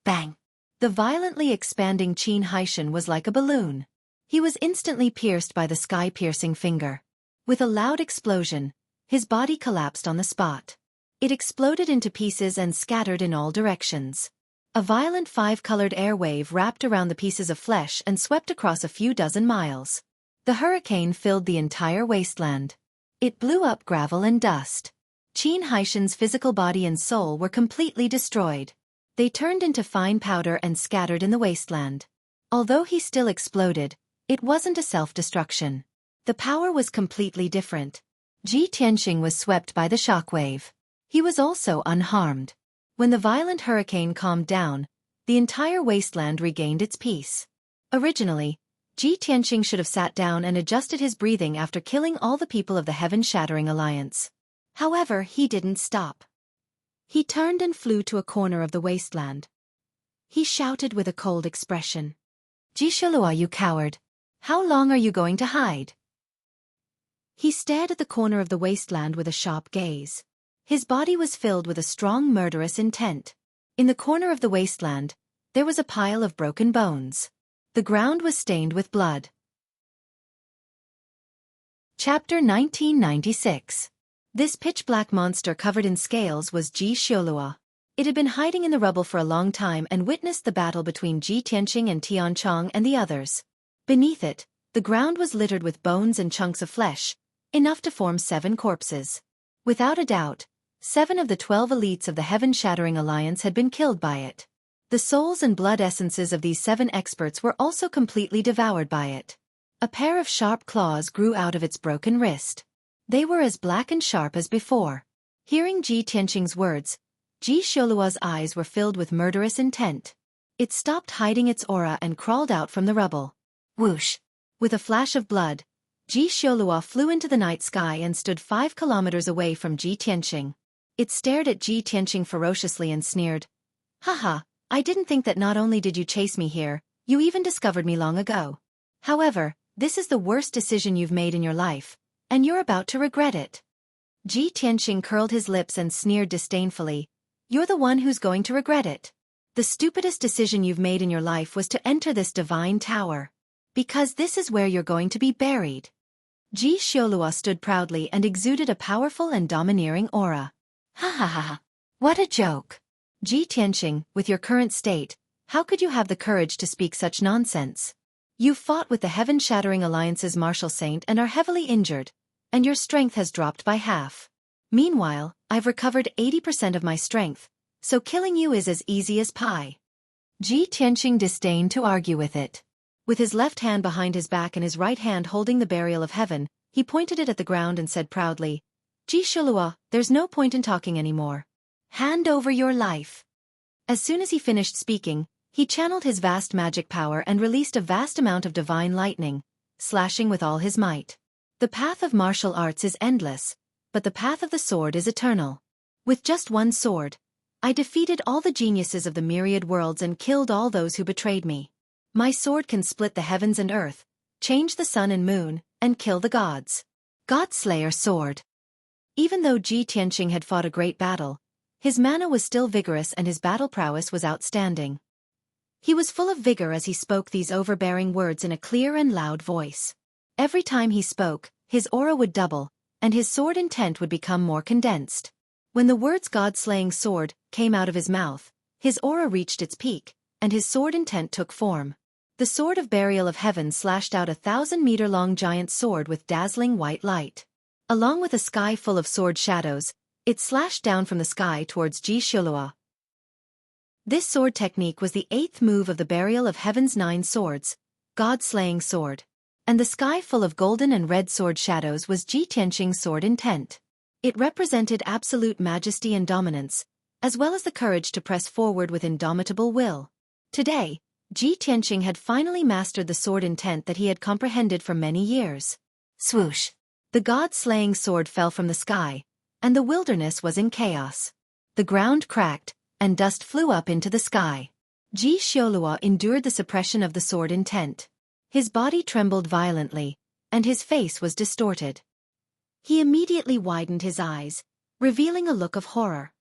Bang! The violently expanding Qin Haishan was like a balloon. He was instantly pierced by the sky-piercing finger. With a loud explosion, his body collapsed on the spot. It exploded into pieces and scattered in all directions. A violent 5-colored air wave wrapped around the pieces of flesh and swept across a few dozen miles. The hurricane filled the entire wasteland. It blew up gravel and dust. Qin Haishan's physical body and soul were completely destroyed. They turned into fine powder and scattered in the wasteland. Although he still exploded, it wasn't a self-destruction. The power was completely different. Ji Tianqing was swept by the shockwave. He was also unharmed. When the violent hurricane calmed down, the entire wasteland regained its peace. Originally, Ji Tianqing should have sat down and adjusted his breathing after killing all the people of the Heaven-Shattering Alliance. However, he didn't stop. He turned and flew to a corner of the wasteland. He shouted with a cold expression. "Ji Shilua, you coward! How long are you going to hide?" He stared at the corner of the wasteland with a sharp gaze. His body was filled with a strong murderous intent. In the corner of the wasteland, there was a pile of broken bones. The ground was stained with blood. Chapter 1996. This pitch-black monster covered in scales was Ji Xiaolua. It had been hiding in the rubble for a long time and witnessed the battle between Ji Tianqing and Tian Chong and the others. Beneath it, the ground was littered with bones and chunks of flesh, enough to form 7 corpses. Without a doubt, 7 of the 12 elites of the Heaven-Shattering Alliance had been killed by it. The souls and blood essences of these 7 experts were also completely devoured by it. A pair of sharp claws grew out of its broken wrist. They were as black and sharp as before. Hearing Ji Tianqing's words, Ji Xiaolua's eyes were filled with murderous intent. It stopped hiding its aura and crawled out from the rubble. Whoosh! With a flash of blood, Ji Xiaolua flew into the night sky and stood 5 kilometers away from Ji Tianqing. It stared at Ji Tianqing ferociously and sneered. Haha, I didn't think that not only did you chase me here, you even discovered me long ago. However, this is the worst decision you've made in your life, and you're about to regret it. Ji Tianqing curled his lips and sneered disdainfully. You're the one who's going to regret it. The stupidest decision you've made in your life was to enter this divine tower. Because this is where you're going to be buried. Ji Xiaolua stood proudly and exuded a powerful and domineering aura. Ha ha ha ha. What a joke. Ji Tianqing, with your current state, how could you have the courage to speak such nonsense? You fought with the Heaven-Shattering Alliance's martial saint and are heavily injured, and your strength has dropped by half. Meanwhile, I've recovered 80% of my strength, so killing you is as easy as pie. Ji Tianqing disdained to argue with it. With his left hand behind his back and his right hand holding the burial of heaven, he pointed it at the ground and said proudly, Ji Xiaolua, there's no point in talking anymore. Hand over your life. As soon as he finished speaking, he channeled his vast magic power and released a vast amount of divine lightning, slashing with all his might. The path of martial arts is endless, but the path of the sword is eternal. With just one sword, I defeated all the geniuses of the myriad worlds and killed all those who betrayed me. My sword can split the heavens and earth, change the sun and moon, and kill the gods. Godslayer sword. Even though Ji Tianqing had fought a great battle, his mana was still vigorous and his battle prowess was outstanding. He was full of vigor as he spoke these overbearing words in a clear and loud voice. Every time he spoke, his aura would double, and his sword intent would become more condensed. When the words God-slaying sword came out of his mouth, his aura reached its peak, and his sword intent took form. The sword of burial of heaven slashed out a 1,000-meter-long giant sword with dazzling white light. Along with a sky full of sword shadows, it slashed down from the sky towards Ji Xiaolua. This sword technique was the 8th move of the burial of heaven's 9 swords, God-slaying sword. And the sky full of golden and red sword shadows was Ji Tianqing's sword intent. It represented absolute majesty and dominance, as well as the courage to press forward with indomitable will. Today, Ji Tianqing had finally mastered the sword intent that he had comprehended for many years. Swoosh! The god-slaying sword fell from the sky, and the wilderness was in chaos. The ground cracked, and dust flew up into the sky. Ji Xiaolua endured the suppression of the sword intent. His body trembled violently, and his face was distorted. He immediately widened his eyes, revealing a look of horror.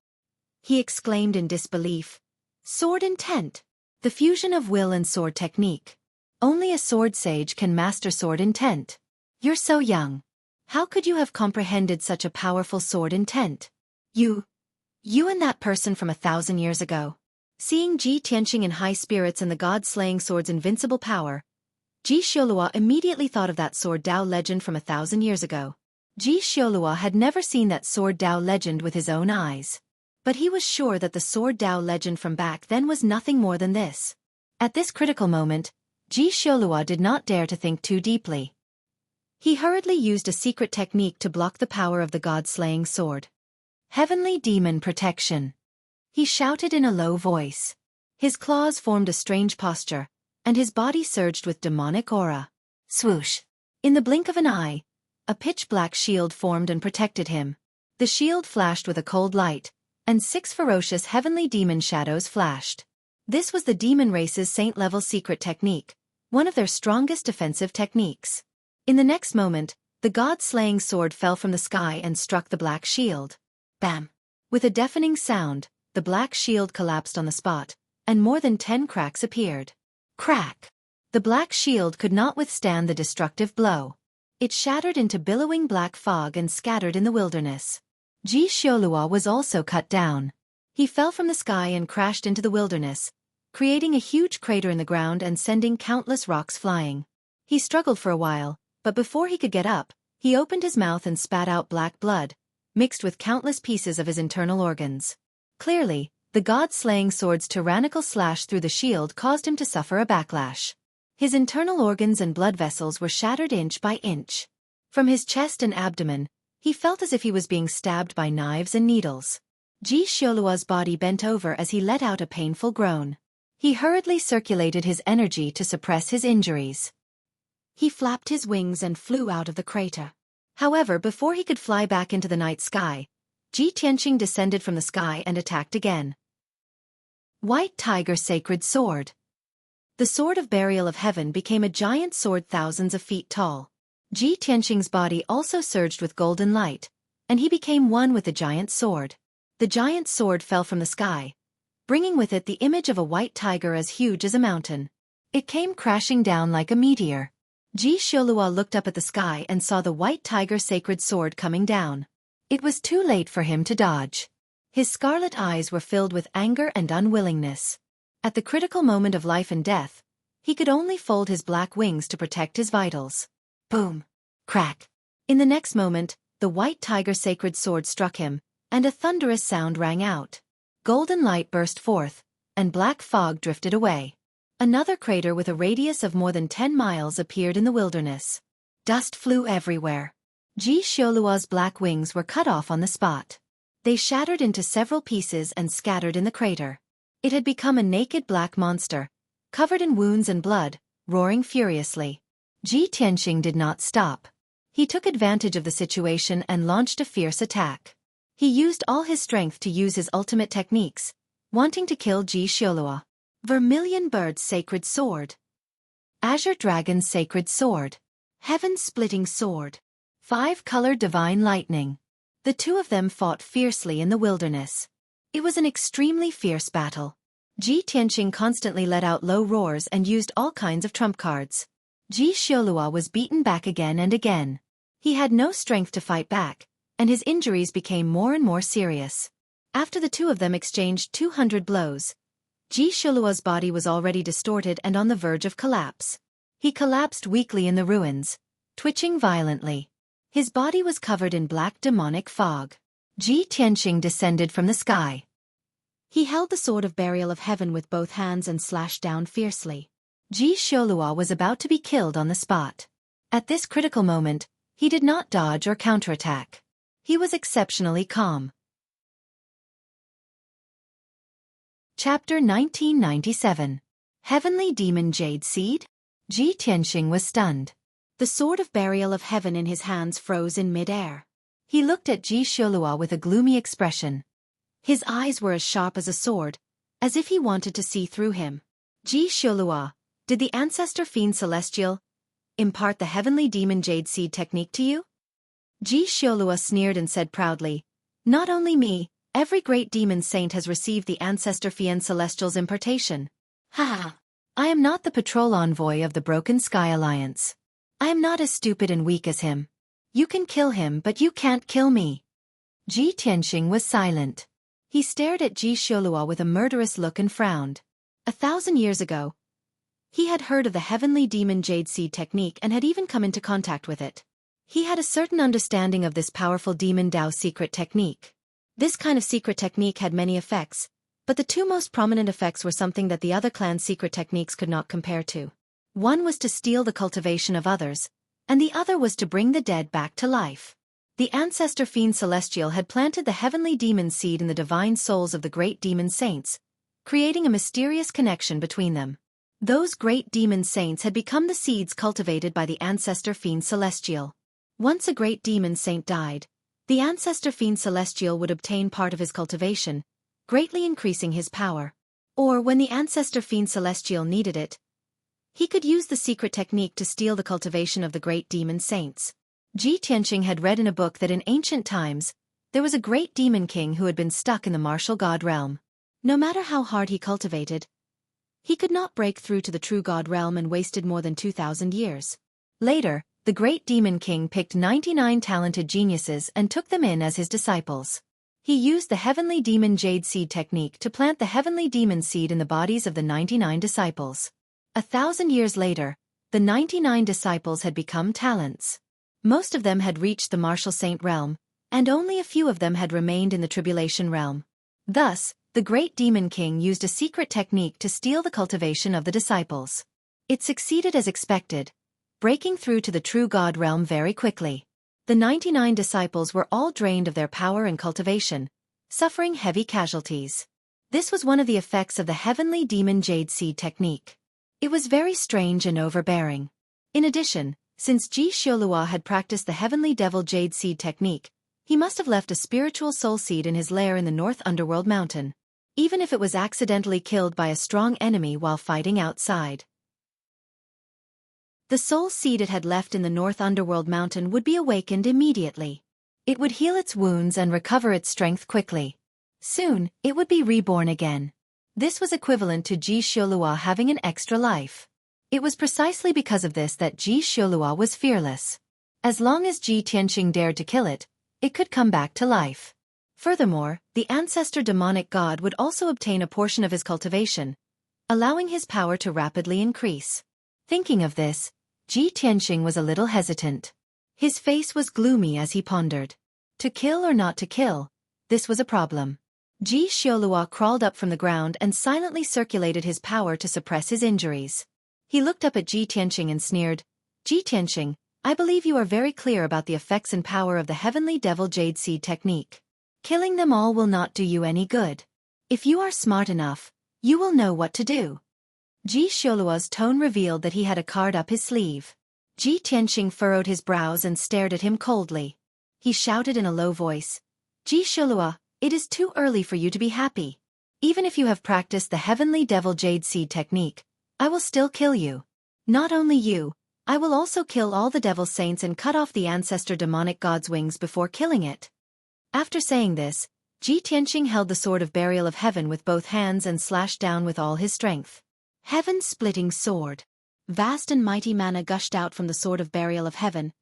He exclaimed in disbelief, "Sword intent! The fusion of will and sword technique. Only a sword sage can master sword intent. You're so young. How could you have comprehended such a powerful sword intent? You and that person from 1,000 years ago." Seeing Ji Tianqing in high spirits and the god-slaying sword's invincible power, Ji Xiaolua immediately thought of that sword Dao legend from 1,000 years ago. Ji Xiaolua had never seen that sword Dao legend with his own eyes. But he was sure that the sword Dao legend from back then was nothing more than this. At this critical moment, Ji Xiaolua did not dare to think too deeply. He hurriedly used a secret technique to block the power of the god-slaying sword. Heavenly Demon Protection. He shouted in a low voice. His claws formed a strange posture, and his body surged with demonic aura. Swoosh! In the blink of an eye, a pitch-black shield formed and protected him. The shield flashed with a cold light, and 6 ferocious heavenly demon shadows flashed. This was the demon race's saint-level secret technique, one of their strongest defensive techniques. In the next moment, the god-slaying sword fell from the sky and struck the black shield. Bam! With a deafening sound, the black shield collapsed on the spot, and more than 10 cracks appeared. Crack! The black shield could not withstand the destructive blow. It shattered into billowing black fog and scattered in the wilderness. Xueqi was also cut down. He fell from the sky and crashed into the wilderness, creating a huge crater in the ground and sending countless rocks flying. He struggled for a while, but before he could get up, he opened his mouth and spat out black blood, mixed with countless pieces of his internal organs. Clearly, the god-slaying sword's tyrannical slash through the shield caused him to suffer a backlash. His internal organs and blood vessels were shattered inch by inch. From his chest and abdomen, he felt as if he was being stabbed by knives and needles. Xueqi's body bent over as he let out a painful groan. He hurriedly circulated his energy to suppress his injuries. He flapped his wings and flew out of the crater. However, before he could fly back into the night sky, Ji Tianqing descended from the sky and attacked again. White Tiger Sacred Sword. The Sword of Burial of Heaven became a giant sword thousands of feet tall. Ji Tianqing's body also surged with golden light, and he became one with the giant sword. The giant sword fell from the sky, bringing with it the image of a white tiger as huge as a mountain. It came crashing down like a meteor. Xueqi looked up at the sky and saw the white tiger sacred sword coming down. It was too late for him to dodge. His scarlet eyes were filled with anger and unwillingness. At the critical moment of life and death, he could only fold his black wings to protect his vitals. Boom! Crack! In the next moment, the white tiger sacred sword struck him, and a thunderous sound rang out. Golden light burst forth, and black fog drifted away. Another crater with a radius of more than 10 miles appeared in the wilderness. Dust flew everywhere. Xueqi's black wings were cut off on the spot. They shattered into several pieces and scattered in the crater. It had become a naked black monster, covered in wounds and blood, roaring furiously. Ji Tianqing did not stop. He took advantage of the situation and launched a fierce attack. He used all his strength to use his ultimate techniques, wanting to kill Xueqi. Vermilion Bird's Sacred Sword. Azure Dragon's Sacred Sword. Heaven-Splitting Sword. 5-Color Divine Lightning. The two of them fought fiercely in the wilderness. It was an extremely fierce battle. Ji Tianqing constantly let out low roars and used all kinds of trump cards. Xueqi was beaten back again and again. He had no strength to fight back, and his injuries became more and more serious. After the two of them exchanged 200 blows, Xueqi's body was already distorted and on the verge of collapse. He collapsed weakly in the ruins, twitching violently. His body was covered in black demonic fog. Ji Tianqing descended from the sky. He held the Sword of Burial of Heaven with both hands and slashed down fiercely. Xueqi was about to be killed on the spot. At this critical moment, he did not dodge or counterattack. He was exceptionally calm. Chapter 1997. Heavenly Demon Jade Seed? Ji Tianqing was stunned. The Sword of Burial of Heaven in his hands froze in mid-air. He looked at Xueqi with a gloomy expression. His eyes were as sharp as a sword, as if he wanted to see through him. Xueqi, did the Ancestor Fiend Celestial impart the Heavenly Demon Jade Seed technique to you? Xueqi sneered and said proudly, "Not only me, every great demon saint has received the Ancestor Fiend Celestial's impartation. Ha! I am not the patrol envoy of the Broken Sky Alliance. I am not as stupid and weak as him. You can kill him, but you can't kill me." Ji Tianqing was silent. He stared at Xueqi with a murderous look and frowned. 1,000 years ago, he had heard of the Heavenly Demon Jade Seed technique and had even come into contact with it. He had a certain understanding of this powerful Demon Dao secret technique. This kind of secret technique had many effects, but the two most prominent effects were something that the other clan's secret techniques could not compare to. One was to steal the cultivation of others, and the other was to bring the dead back to life. The Ancestor Fiend Celestial had planted the Heavenly Demon Seed in the divine souls of the great demon saints, creating a mysterious connection between them. Those great demon saints had become the seeds cultivated by the Ancestor Fiend Celestial. Once a great demon saint died, the Ancestor Fiend Celestial would obtain part of his cultivation, greatly increasing his power. Or when the Ancestor Fiend Celestial needed it, he could use the secret technique to steal the cultivation of the great demon saints. Ji Tianqing had read in a book that in ancient times, there was a great demon king who had been stuck in the martial god realm. No matter how hard he cultivated, He could not break through to the true God realm and wasted more than 2,000 years. Later, the great demon king picked 99 talented geniuses and took them in as his disciples. He used the heavenly demon jade seed technique to plant the heavenly demon seed in the bodies of the 99 disciples. 1,000 years later, the 99 disciples had become talents. Most of them had reached the martial saint realm, and only a few of them had remained in the tribulation realm. Thus, the great demon king used a secret technique to steal the cultivation of the disciples. It succeeded as expected, breaking through to the true God realm very quickly. The 99 disciples were all drained of their power and cultivation, suffering heavy casualties. This was one of the effects of the heavenly demon jade seed technique. It was very strange and overbearing. In addition, since Xueqi had practiced the heavenly devil jade seed technique, he must have left a spiritual soul seed in his lair in the North Underworld Mountain, even if it was accidentally killed by a strong enemy while fighting outside. The soul seed it had left in the North Underworld Mountain would be awakened immediately. It would heal its wounds and recover its strength quickly. Soon, it would be reborn again. This was equivalent to Xueqi having an extra life. It was precisely because of this that Xueqi was fearless. As long as Ji Tianqing dared to kill it, it could come back to life. Furthermore, the ancestor demonic god would also obtain a portion of his cultivation, allowing his power to rapidly increase. Thinking of this, Ji Tianqing was a little hesitant. His face was gloomy as he pondered. To kill or not to kill, this was a problem. Xueqi crawled up from the ground and silently circulated his power to suppress his injuries. He looked up at Ji Tianqing and sneered, "Ji Tianqing, I believe you are very clear about the effects and power of the heavenly devil jade seed technique. Killing them all will not do you any good. If you are smart enough, you will know what to do." Xueqi's tone revealed that he had a card up his sleeve. Ji Tianqing furrowed his brows and stared at him coldly. He shouted in a low voice, "Xueqi, it is too early for you to be happy. Even if you have practiced the heavenly devil jade seed technique, I will still kill you. Not only you, I will also kill all the devil saints and cut off the ancestor demonic god's wings before killing it." After saying this, Ji Tianqing held the sword of burial of heaven with both hands and slashed down with all his strength. Heaven-splitting sword. Vast and mighty mana gushed out from the sword of burial of heaven,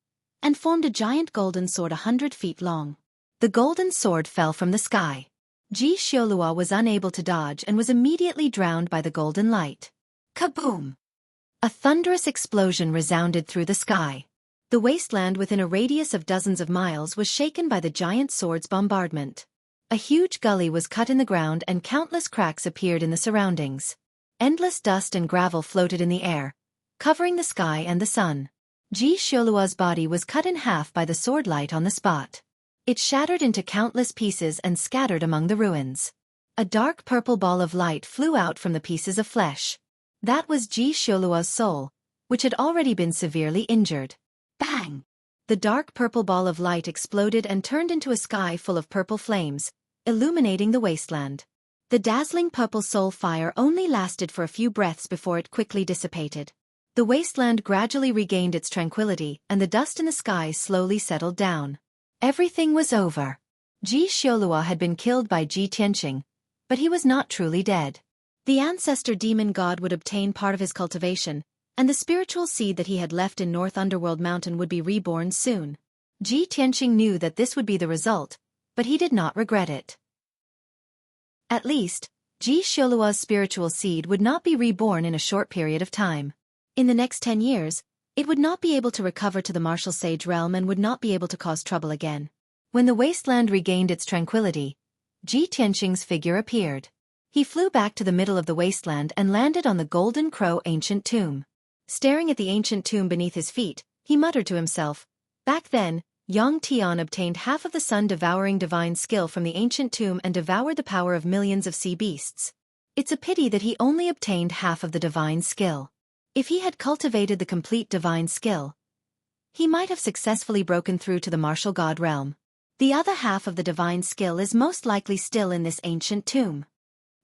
and formed a giant golden sword 100 feet long. The golden sword fell from the sky. Xueqi was unable to dodge and was immediately drowned by the golden light. Kaboom! A thunderous explosion resounded through the sky. The wasteland within a radius of dozens of miles was shaken by the giant sword's bombardment. A huge gully was cut in the ground and countless cracks appeared in the surroundings. Endless dust and gravel floated in the air, covering the sky and the sun. Xueqi's body was cut in half by the sword light on the spot. It shattered into countless pieces and scattered among the ruins. A dark purple ball of light flew out from the pieces of flesh. That was Xueqi's soul, which had already been severely injured. Bang! The dark purple ball of light exploded and turned into a sky full of purple flames, illuminating the wasteland. The dazzling purple soul fire only lasted for a few breaths before it quickly dissipated. The wasteland gradually regained its tranquility and the dust in the sky slowly settled down. Everything was over. Xueqi had been killed by Ji Tianqing, but he was not truly dead. The ancestor demon god would obtain part of his cultivation, and the spiritual seed that he had left in North Underworld Mountain would be reborn soon. Ji Tianqing knew that this would be the result, but he did not regret it. At least, Xueqi's spiritual seed would not be reborn in a short period of time. In the next 10 years, it would not be able to recover to the martial sage realm and would not be able to cause trouble again. When the wasteland regained its tranquility, Ji Tianqing's figure appeared. He flew back to the middle of the wasteland and landed on the Golden Crow ancient tomb. Staring at the ancient tomb beneath his feet, he muttered to himself, "Back then, Yang Tian obtained half of the sun-devouring divine skill from the ancient tomb and devoured the power of millions of sea beasts. It's a pity that he only obtained half of the divine skill. If he had cultivated the complete divine skill, he might have successfully broken through to the martial god realm. The other half of the divine skill is most likely still in this ancient tomb."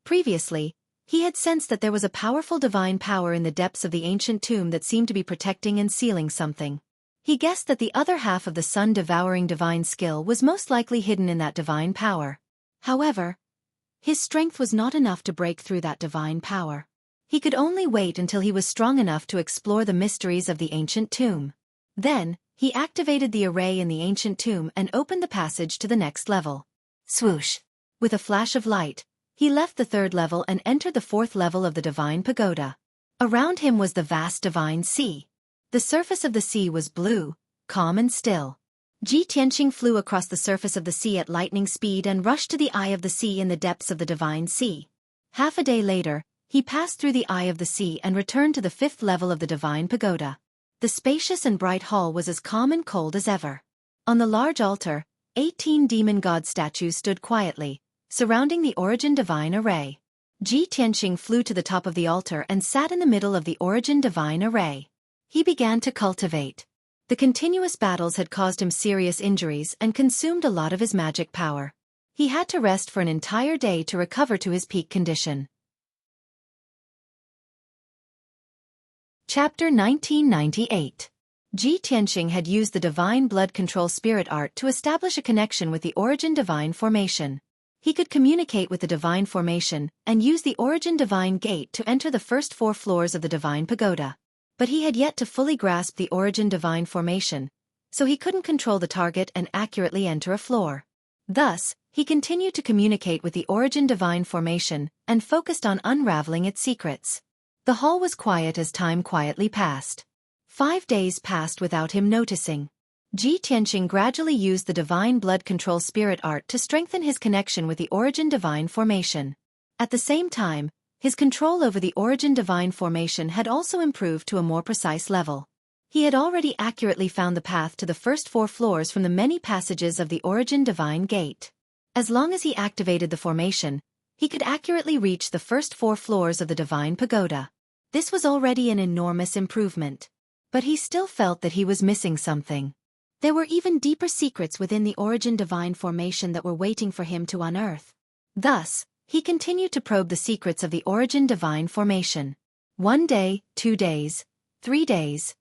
Previously, he had sensed that there was a powerful divine power in the depths of the ancient tomb that seemed to be protecting and sealing something. He guessed that the other half of the sun-devouring divine skill was most likely hidden in that divine power. However, his strength was not enough to break through that divine power. He could only wait until he was strong enough to explore the mysteries of the ancient tomb. Then, he activated the array in the ancient tomb and opened the passage to the next level. Swoosh! With a flash of light, he left the third level and entered the fourth level of the divine pagoda. Around him was the vast divine sea. The surface of the sea was blue, calm and still. Ji Tianqing flew across the surface of the sea at lightning speed and rushed to the eye of the sea in the depths of the divine sea. Half a day later, he passed through the eye of the sea and returned to the fifth level of the divine pagoda. The spacious and bright hall was as calm and cold as ever. On the large altar, 18 demon god statues stood quietly, surrounding the origin divine array. Ji Tianqing flew to the top of the altar and sat in the middle of the origin divine array. He began to cultivate. The continuous battles had caused him serious injuries and consumed a lot of his magic power. He had to rest for an entire day to recover to his peak condition. Chapter 1998. Ji Tianqing had used the divine blood control spirit art to establish a connection with the origin divine formation. He could communicate with the divine formation and use the origin divine gate to enter the first 4 floors of the divine pagoda. But he had yet to fully grasp the origin divine formation, so he couldn't control the target and accurately enter a floor. Thus, he continued to communicate with the origin divine formation and focused on unraveling its secrets. The hall was quiet as time quietly passed. 5 days passed without him noticing. Ji Tianqing gradually used the divine blood control spirit art to strengthen his connection with the origin divine formation. At the same time, his control over the origin divine formation had also improved to a more precise level. He had already accurately found the path to the first 4 floors from the many passages of the origin divine gate. As long as he activated the formation, he could accurately reach the first 4 floors of the divine pagoda. This was already an enormous improvement. But he still felt that he was missing something. There were even deeper secrets within the origin divine formation that were waiting for him to unearth. Thus, he continued to probe the secrets of the origin divine formation. 1 day, 2 days, 3 days.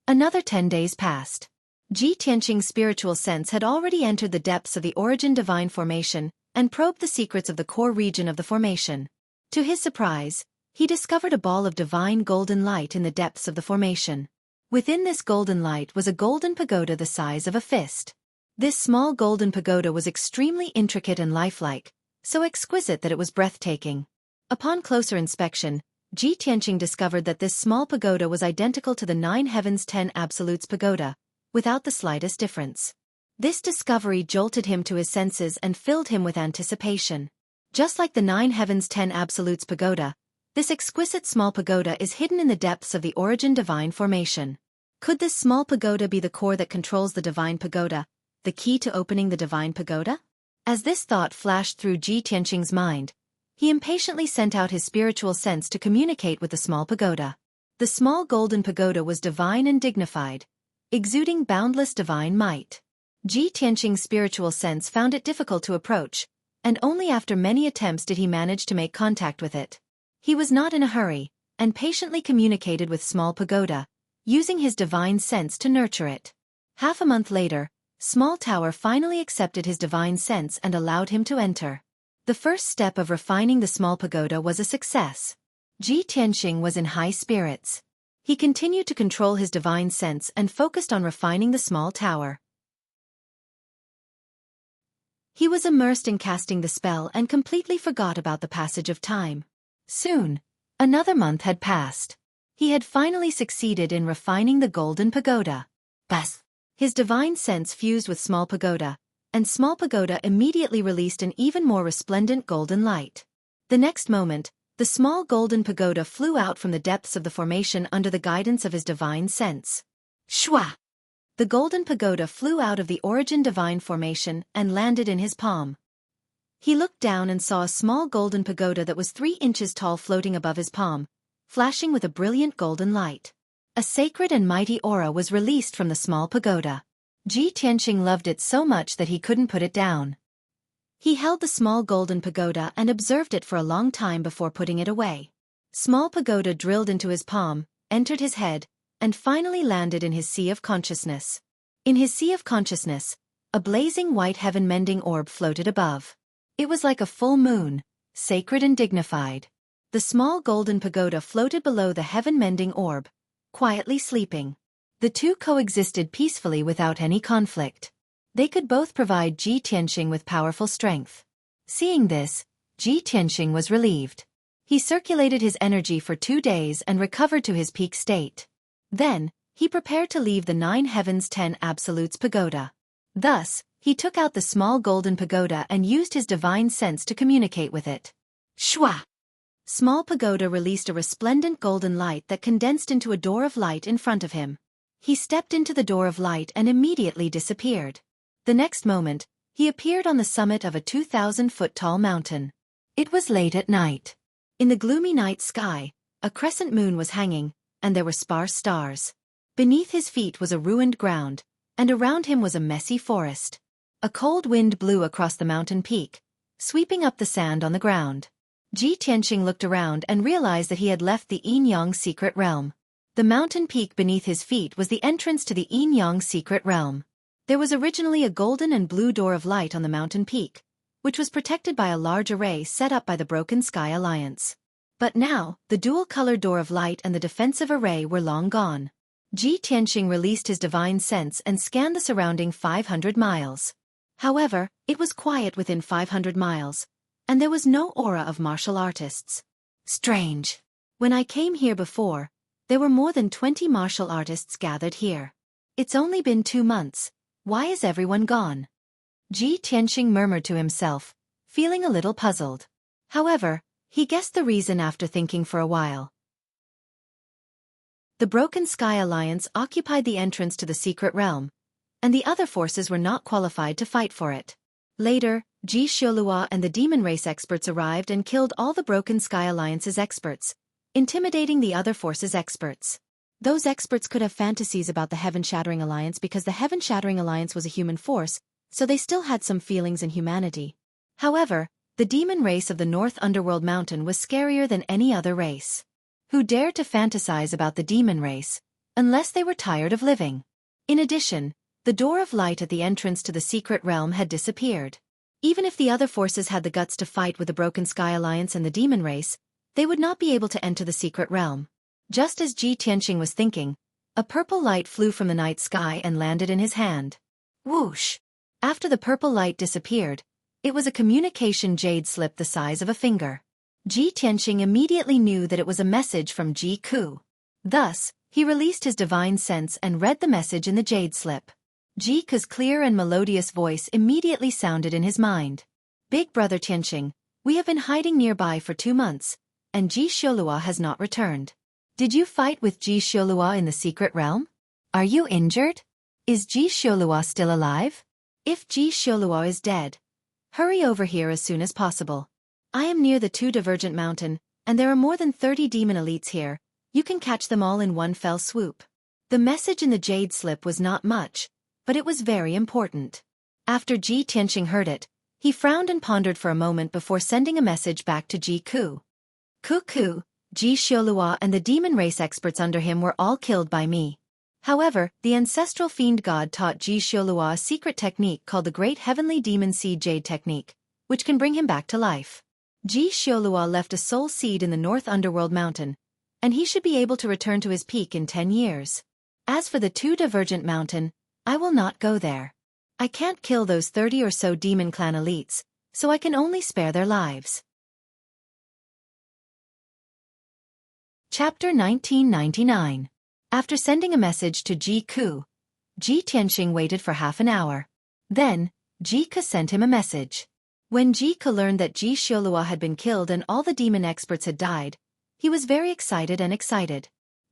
Another 10 days passed. Ji Tianqing's spiritual sense had already entered the depths of the origin divine formation and probed the secrets of the core region of the formation. To his surprise, he discovered a ball of divine golden light in the depths of the formation. Within this golden light was a golden pagoda the size of a fist. This small golden pagoda was extremely intricate and lifelike, so exquisite that it was breathtaking. Upon closer inspection, Ji Tianqing discovered that this small pagoda was identical to the 9 Heavens 10 Absolutes pagoda, without the slightest difference. This discovery jolted him to his senses and filled him with anticipation. Just like the 9 Heavens 10 Absolutes pagoda, this exquisite small pagoda is hidden in the depths of the origin divine formation. Could this small pagoda be the core that controls the divine pagoda, the key to opening the divine pagoda? As this thought flashed through Ji Tianqing's mind, he impatiently sent out his spiritual sense to communicate with the small pagoda. The small golden pagoda was divine and dignified, exuding boundless divine might. Ji Tianqing's spiritual sense found it difficult to approach, and only after many attempts did he manage to make contact with it. He was not in a hurry, and patiently communicated with small pagoda, using his divine sense to nurture it. Half a month later, Small Tower finally accepted his divine sense and allowed him to enter. The first step of refining the small pagoda was a success. Ji Tianqing was in high spirits. He continued to control his divine sense and focused on refining the small tower. He was immersed in casting the spell and completely forgot about the passage of time. Soon, another month had passed. He had finally succeeded in refining the golden pagoda. Bas! His divine sense fused with small pagoda, and small pagoda immediately released an even more resplendent golden light. The next moment, the small golden pagoda flew out from the depths of the formation under the guidance of his divine sense. Shwa! The golden pagoda flew out of the origin divine formation and landed in his palm. He looked down and saw a small golden pagoda that was 3 inches tall floating above his palm, flashing with a brilliant golden light. A sacred and mighty aura was released from the small pagoda. Ji Tianqing loved it so much that he couldn't put it down. He held the small golden pagoda and observed it for a long time before putting it away. Small pagoda drilled into his palm, entered his head, and finally landed in his sea of consciousness. In his sea of consciousness, a blazing white heaven-mending orb floated above. It was like a full moon, sacred and dignified. The small golden pagoda floated below the heaven-mending orb, quietly sleeping. The two coexisted peacefully without any conflict. They could both provide Ji Tianxing with powerful strength. Seeing this, Ji Tianxing was relieved. He circulated his energy for 2 days and recovered to his peak state. Then, he prepared to leave the 9 Heavens 10 Absolutes pagoda. Thus, he took out the small golden pagoda and used his divine sense to communicate with it. Shwa! Small pagoda released a resplendent golden light that condensed into a door of light in front of him. He stepped into the door of light and immediately disappeared. The next moment, he appeared on the summit of a 2,000-foot-tall mountain. It was late at night. In the gloomy night sky, a crescent moon was hanging, and there were sparse stars. Beneath his feet was a ruined ground, and around him was a messy forest. A cold wind blew across the mountain peak, sweeping up the sand on the ground. Ji Tianxing looked around and realized that he had left the Yin-Yang secret realm. The mountain peak beneath his feet was the entrance to the Yin-Yang secret realm. There was originally a golden and blue door of light on the mountain peak, which was protected by a large array set up by the Broken Sky Alliance. But now, the dual-colored door of light and the defensive array were long gone. Ji Tianxing released his divine sense and scanned the surrounding 500 miles. However, it was quiet within 500 miles, and there was no aura of martial artists. Strange. When I came here before, there were more than 20 martial artists gathered here. It's only been 2 months. Why is everyone gone? Ji Tianxing murmured to himself, feeling a little puzzled. However, he guessed the reason after thinking for a while. The Broken Sky Alliance occupied the entrance to the secret realm, and the other forces were not qualified to fight for it. Later, Ji Xiaolua and the demon race experts arrived and killed all the Broken Sky Alliance's experts, intimidating the other forces' experts. Those experts could have fantasies about the Heaven-Shattering Alliance because the Heaven-Shattering Alliance was a human force, so they still had some feelings in humanity. However, the demon race of the North Underworld Mountain was scarier than any other race. Who dared to fantasize about the demon race, unless they were tired of living? In addition, the door of light at the entrance to the secret realm had disappeared. Even if the other forces had the guts to fight with the Broken Sky Alliance and the demon race, they would not be able to enter the secret realm. Just as Ji Tianxing was thinking, a purple light flew from the night sky and landed in his hand. Whoosh! After the purple light disappeared, it was a communication jade slip the size of a finger. Ji Tianxing immediately knew that it was a message from Ji Ku. Thus, he released his divine sense and read the message in the jade slip. Ji Ku's clear and melodious voice immediately sounded in his mind. Big Brother Tianxing, we have been hiding nearby for 2 months, and Ji Xiaolua has not returned. Did you fight with Ji Xiaolua in the secret realm? Are you injured? Is Ji Xiaolua still alive? If Ji Xiaolua is dead, hurry over here as soon as possible. I am near the 2 Divergent Mountain, and there are more than 30 demon elites here. You can catch them all in one fell swoop. The message in the jade slip was not much, but it was very important. After Ji Tianxing heard it, he frowned and pondered for a moment before sending a message back to Ji Ku. Ku, Ji Xiaolua and the demon race experts under him were all killed by me. However, the ancestral fiend god taught Ji Xiaolua a secret technique called the Great Heavenly Demon Seed Jade Technique, which can bring him back to life. Ji Xiaolua left a soul seed in the North Underworld Mountain, and he should be able to return to his peak in 10 years. As for the 2 Divergent Mountain, I will not go there. I can't kill those 30 or so demon clan elites, so I can only spare their lives. Chapter 1999. After sending a message to Ji Ku, Ji Tianxing waited for half an hour. Then, Ji Ku sent him a message. When Ji Ku learned that Ji Xiaolua had been killed and all the demon experts had died, he was very excited.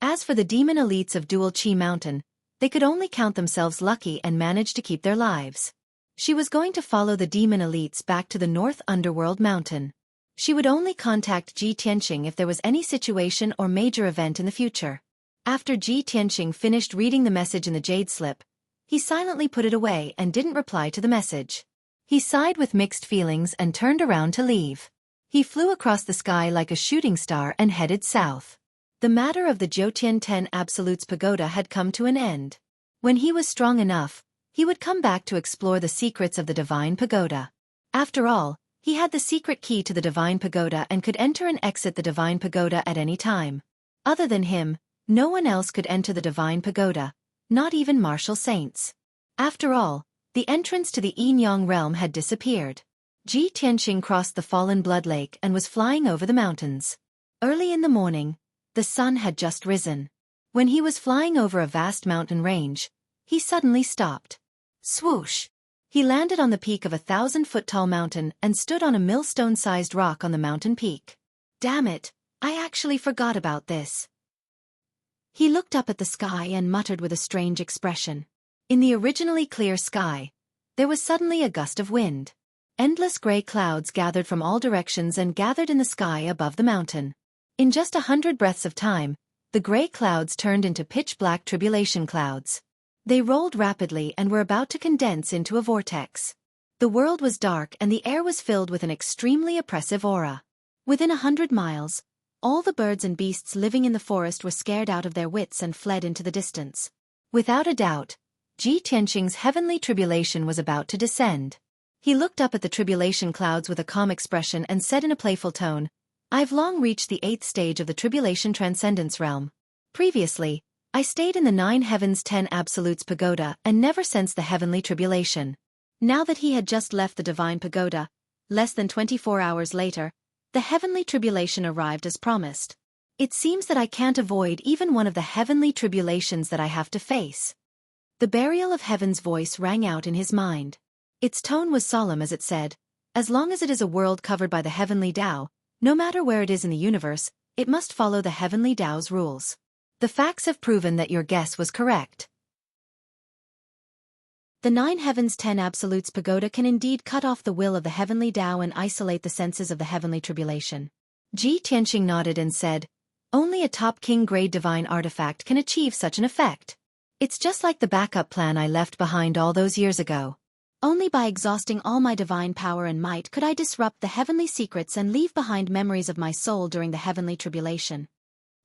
As for the demon elites of Dual Qi Mountain, they could only count themselves lucky and managed to keep their lives. She was going to follow the demon elites back to the North Underworld Mountain. She would only contact Ji Tianxing if there was any situation or major event in the future. After Ji Tianxing finished reading the message in the jade slip, he silently put it away and didn't reply to the message. He sighed with mixed feelings and turned around to leave. He flew across the sky like a shooting star and headed south. The matter of the Jiutian 10 Absolutes Pagoda had come to an end. When he was strong enough, he would come back to explore the secrets of the Divine Pagoda. After all, He had the secret key to the Divine Pagoda and could enter and exit the Divine Pagoda at any time. Other than him, no one else could enter the Divine Pagoda, not even martial saints. After all, the entrance to the Yin-Yang realm had disappeared. Ji Tianqing crossed the fallen blood lake and was flying over the mountains. Early in the morning, the sun had just risen. When he was flying over a vast mountain range, he suddenly stopped. Swoosh! He landed on the peak of a 1,000-foot-tall mountain and stood on a millstone-sized rock on the mountain peak. Damn it, I actually forgot about this. He looked up at the sky and muttered with a strange expression. In the originally clear sky, there was suddenly a gust of wind. Endless gray clouds gathered from all directions and gathered in the sky above the mountain. In just 100 breaths of time, the gray clouds turned into pitch-black tribulation clouds. They rolled rapidly and were about to condense into a vortex. The world was dark and the air was filled with an extremely oppressive aura. Within 100 miles, all the birds and beasts living in the forest were scared out of their wits and fled into the distance. Without a doubt, Ji Tianqing's heavenly tribulation was about to descend. He looked up at the tribulation clouds with a calm expression and said in a playful tone, "I've long reached the 8th stage of the tribulation transcendence realm. Previously, I stayed in the 9 heavens 10 absolutes pagoda and never sensed the heavenly tribulation." Now that he had just left the divine pagoda, less than 24 hours later, the heavenly tribulation arrived as promised. It seems that I can't avoid even one of the heavenly tribulations that I have to face. The burial of heaven's voice rang out in his mind. Its tone was solemn as it said, "As long as it is a world covered by the heavenly Tao, no matter where it is in the universe, it must follow the heavenly Tao's rules. The facts have proven that your guess was correct." The 9 heavens 10 absolutes pagoda can indeed cut off the will of the heavenly Tao and isolate the senses of the heavenly tribulation. Ji Tianqing nodded and said, "Only a top king-grade divine artifact can achieve such an effect. It's just like the backup plan I left behind all those years ago. Only by exhausting all my divine power and might could I disrupt the heavenly secrets and leave behind memories of my soul during the heavenly tribulation."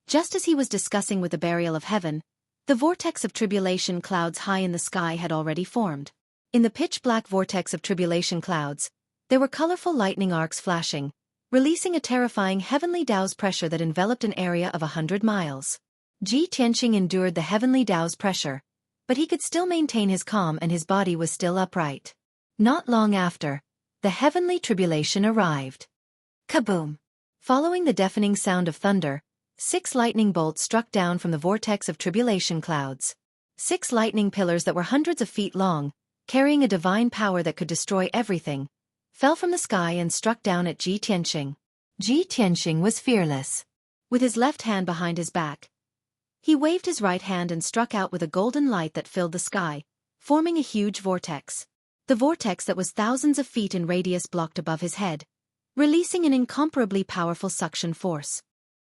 Just as he was discussing with the burial of heaven, the vortex of tribulation clouds high in the sky had already formed. In the pitch-black vortex of tribulation clouds, there were colorful lightning arcs flashing, releasing a terrifying heavenly Tao's pressure that enveloped an area of 100 miles. Ji Tianqing endured the heavenly Tao's pressure, but he could still maintain his calm and his body was still upright. Not long after, the heavenly tribulation arrived. Kaboom! Following the deafening sound of thunder, 6 lightning bolts struck down from the vortex of tribulation clouds. 6 lightning pillars that were hundreds of feet long, carrying a divine power that could destroy everything, fell from the sky and struck down at Ji Tianqing. Ji Tianqing was fearless. With his left hand behind his back, he waved his right hand and struck out with a golden light that filled the sky, forming a huge vortex. The vortex that was thousands of feet in radius blocked above his head, releasing an incomparably powerful suction force.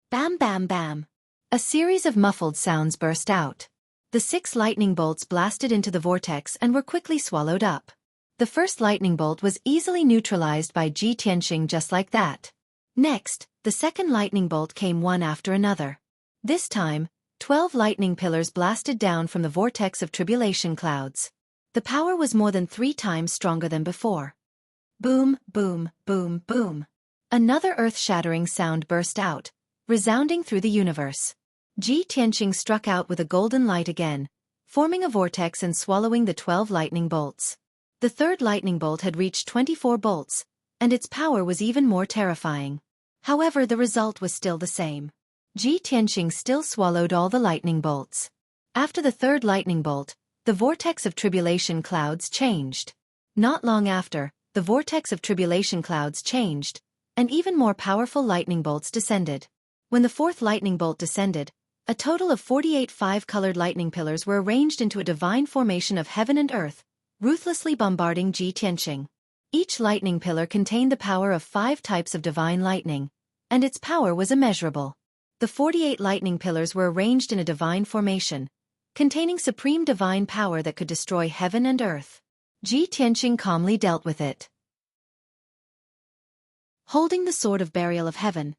Bam bam bam. A series of muffled sounds burst out. The 6 lightning bolts blasted into the vortex and were quickly swallowed up. The first lightning bolt was easily neutralized by Ji Tianqing just like that. Next, the second lightning bolt came one after another. This time, 12 lightning pillars blasted down from the vortex of tribulation clouds. The power was more than 3 times stronger than before. Boom, boom, boom, boom. Another earth-shattering sound burst out, resounding through the universe. Ji Tianqing struck out with a golden light again, forming a vortex and swallowing the 12 lightning bolts. The third lightning bolt had reached 24 bolts, and its power was even more terrifying. However, the result was still the same. Ji Tianqing still swallowed all the lightning bolts. After the third lightning bolt, the vortex of tribulation clouds changed. Not long after, the vortex of tribulation clouds changed, and even more powerful lightning bolts descended. When the fourth lightning bolt descended, a total of 48 5-colored lightning pillars were arranged into a divine formation of heaven and earth, ruthlessly bombarding Ji Tianqing. Each lightning pillar contained the power of 5 types of divine lightning, and its power was immeasurable. The 48 lightning pillars were arranged in a divine formation, containing supreme divine power that could destroy heaven and earth. Ji Tianqing calmly dealt with it. Holding the sword of burial of heaven,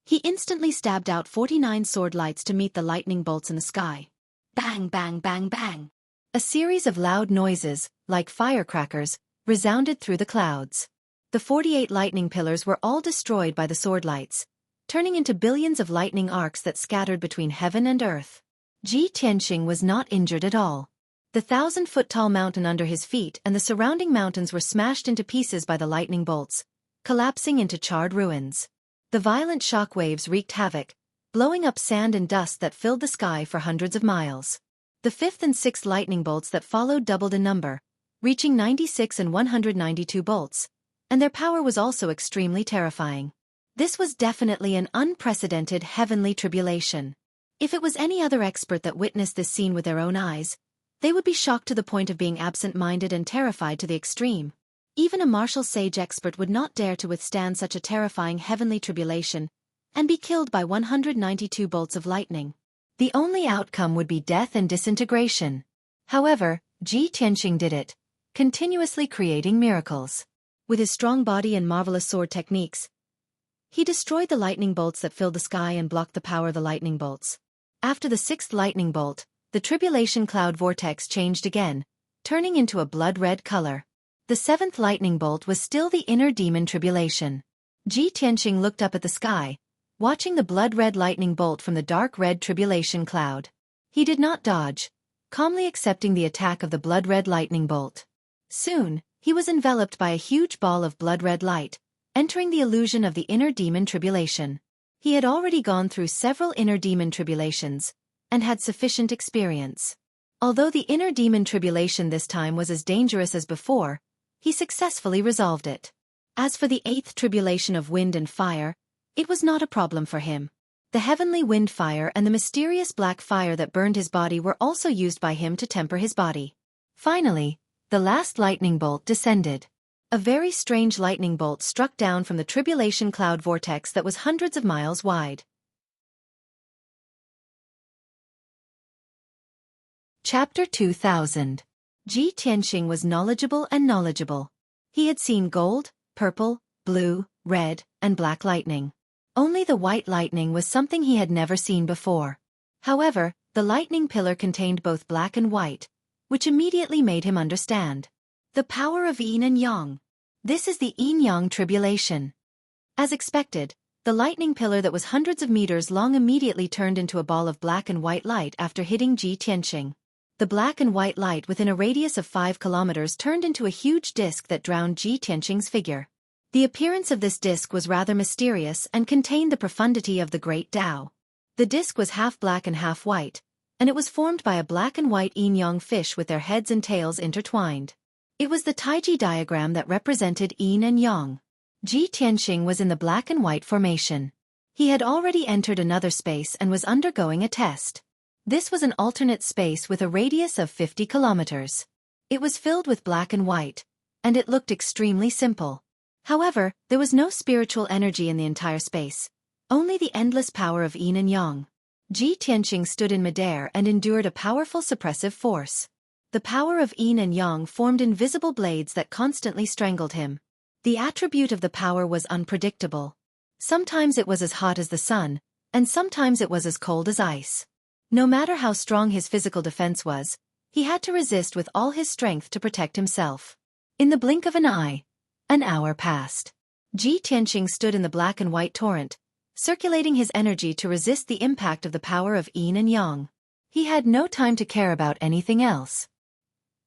he instantly stabbed out 49 sword lights to meet the lightning bolts in the sky. Bang, bang, bang, bang. A series of loud noises, like firecrackers, resounded through the clouds. The 48 lightning pillars were all destroyed by the sword lights, turning into billions of lightning arcs that scattered between heaven and earth. Ji Tianxing was not injured at all. The 1,000-foot-tall mountain under his feet and the surrounding mountains were smashed into pieces by the lightning bolts, collapsing into charred ruins. The violent shock waves wreaked havoc, blowing up sand and dust that filled the sky for hundreds of miles. The fifth and sixth lightning bolts that followed doubled in number, reaching 96 and 192 bolts, and their power was also extremely terrifying. This was definitely an unprecedented heavenly tribulation. If it was any other expert that witnessed this scene with their own eyes, they would be shocked to the point of being absent-minded and terrified to the extreme. Even a martial sage expert would not dare to withstand such a terrifying heavenly tribulation and be killed by 192 bolts of lightning. The only outcome would be death and disintegration. However, Ji Tianxing did it, continuously creating miracles. With his strong body and marvelous sword techniques, he destroyed the lightning bolts that filled the sky and blocked the power of the lightning bolts. After the sixth lightning bolt, the tribulation cloud vortex changed again, turning into a blood-red color. The seventh lightning bolt was still the inner demon tribulation. Ji Tianxing looked up at the sky, watching the blood-red lightning bolt from the dark red tribulation cloud. He did not dodge, calmly accepting the attack of the blood-red lightning bolt. Soon, he was enveloped by a huge ball of blood-red light, entering the illusion of the inner demon tribulation. He had already gone through several inner demon tribulations, and had sufficient experience. Although the inner demon tribulation this time was as dangerous as before, he successfully resolved it. As for the eighth tribulation of wind and fire, it was not a problem for him. The heavenly wind fire and the mysterious black fire that burned his body were also used by him to temper his body. Finally, the last lightning bolt descended. A very strange lightning bolt struck down from the tribulation cloud vortex that was hundreds of miles wide. Chapter 2000. Ji Tianxing was knowledgeable. He had seen gold, purple, blue, red, and black lightning. Only the white lightning was something he had never seen before. However, the lightning pillar contained both black and white, which immediately made him understand. The power of yin and yang. This is the yin-yang tribulation. As expected, the lightning pillar that was hundreds of meters long immediately turned into a ball of black and white light after hitting Ji Tianxing. The black and white light within a radius of 5 kilometers turned into a huge disc that drowned Ji Tianxing's figure. The appearance of this disc was rather mysterious and contained the profundity of the Great Tao. The disc was half black and half white, and it was formed by a black and white yin-yang fish with their heads and tails intertwined. It was the Taiji diagram that represented yin and yang. Ji Tianxing was in the black and white formation. He had already entered another space and was undergoing a test. This was an alternate space with a radius of 50 kilometers. It was filled with black and white, and it looked extremely simple. However, there was no spiritual energy in the entire space, only the endless power of yin and yang. Ji Tianxing stood in midair and endured a powerful suppressive force. The power of yin and yang formed invisible blades that constantly strangled him. The attribute of the power was unpredictable. Sometimes it was as hot as the sun, and sometimes it was as cold as ice. No matter how strong his physical defense was, he had to resist with all his strength to protect himself. In the blink of an eye, an hour passed. Ji Tianxing stood in the black and white torrent, circulating his energy to resist the impact of the power of yin and yang. He had no time to care about anything else.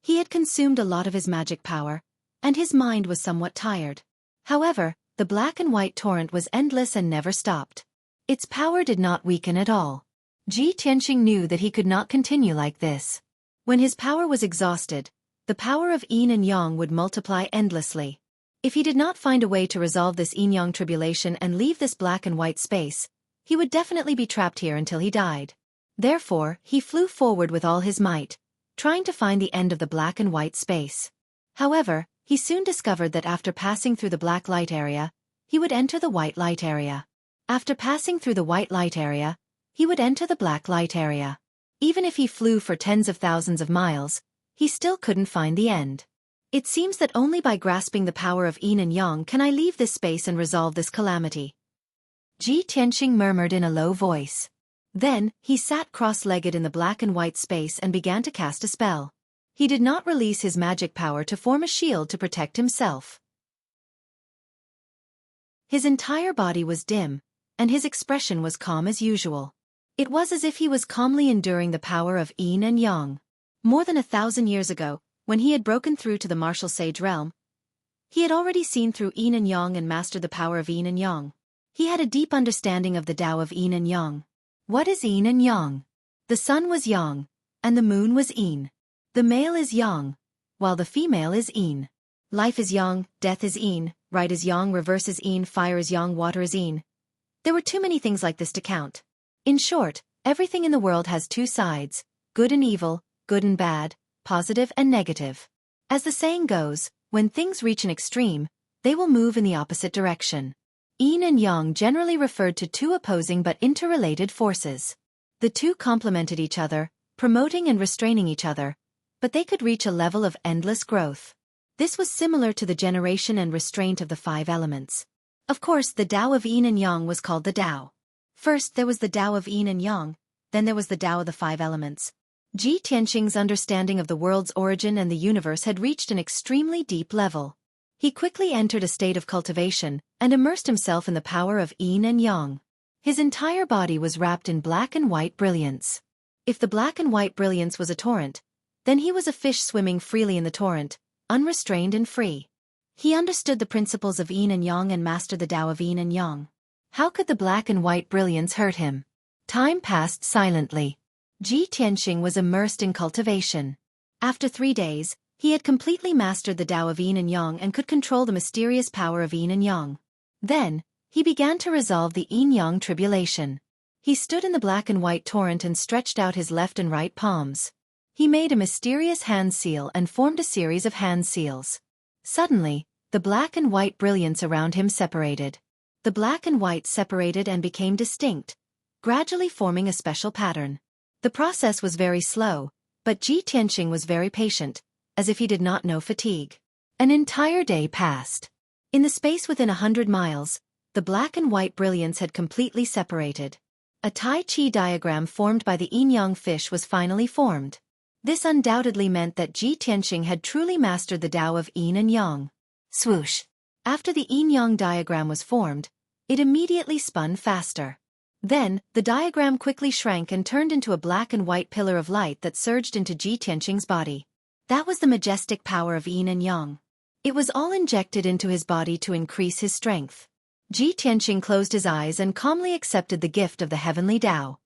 He had consumed a lot of his magic power, and his mind was somewhat tired. However, the black and white torrent was endless and never stopped. Its power did not weaken at all. Ji Tianxing knew that he could not continue like this. When his power was exhausted, the power of yin and yang would multiply endlessly. If he did not find a way to resolve this yin-yang tribulation and leave this black and white space, he would definitely be trapped here until he died. Therefore, he flew forward with all his might, trying to find the end of the black and white space. However, he soon discovered that after passing through the black light area, he would enter the white light area. After passing through the white light area, he would enter the black light area. Even if he flew for tens of thousands of miles, he still couldn't find the end. It seems that only by grasping the power of yin and yang can I leave this space and resolve this calamity. Ji Tianxing murmured in a low voice. Then, he sat cross-legged in the black and white space and began to cast a spell. He did not release his magic power to form a shield to protect himself. His entire body was dim, and his expression was calm as usual. It was as if he was calmly enduring the power of yin and yang. More than 1,000 years ago, when he had broken through to the martial sage realm, he had already seen through yin and yang and mastered the power of yin and yang. He had a deep understanding of the Tao of yin and yang. What is yin and yang? The sun was yang, and the moon was yin. The male is yang, while the female is yin. Life is yang, death is yin, right is yang, reverse is yin, fire is yang, water is yin. There were too many things like this to count. In short, everything in the world has two sides, good and evil, good and bad, positive and negative. As the saying goes, when things reach an extreme, they will move in the opposite direction. Yin and yang generally referred to two opposing but interrelated forces. The two complemented each other, promoting and restraining each other, but they could reach a level of endless growth. This was similar to the generation and restraint of the 5 elements. Of course, the Tao of yin and yang was called the Tao. First there was the Tao of yin and yang, then there was the Tao of the 5 elements. Ji Tianqing's understanding of the world's origin and the universe had reached an extremely deep level. He quickly entered a state of cultivation and immersed himself in the power of yin and yang. His entire body was wrapped in black and white brilliance. If the black and white brilliance was a torrent, then he was a fish swimming freely in the torrent, unrestrained and free. He understood the principles of yin and yang and mastered the Tao of yin and yang. How could the black and white brilliance hurt him? Time passed silently. Ji Tianqing was immersed in cultivation. After 3 days, he had completely mastered the Tao of yin and yang and could control the mysterious power of yin and yang. Then, he began to resolve the yin-yang tribulation. He stood in the black and white torrent and stretched out his left and right palms. He made a mysterious hand seal and formed a series of hand seals. Suddenly, the black and white brilliance around him separated. The black and white separated and became distinct, gradually forming a special pattern. The process was very slow, but Ji Tianqing was very patient, as if he did not know fatigue. An entire day passed. In the space within 100 miles, the black and white brilliance had completely separated. A Tai Chi diagram formed by the yin-yang fish was finally formed. This undoubtedly meant that Ji Tianqing had truly mastered the Tao of yin and yang. Swoosh! After the yin-yang diagram was formed, it immediately spun faster. Then, the diagram quickly shrank and turned into a black and white pillar of light that surged into Ji Tianqing's body. That was the majestic power of yin and yang. It was all injected into his body to increase his strength. Ji Tianqing closed his eyes and calmly accepted the gift of the heavenly Tao.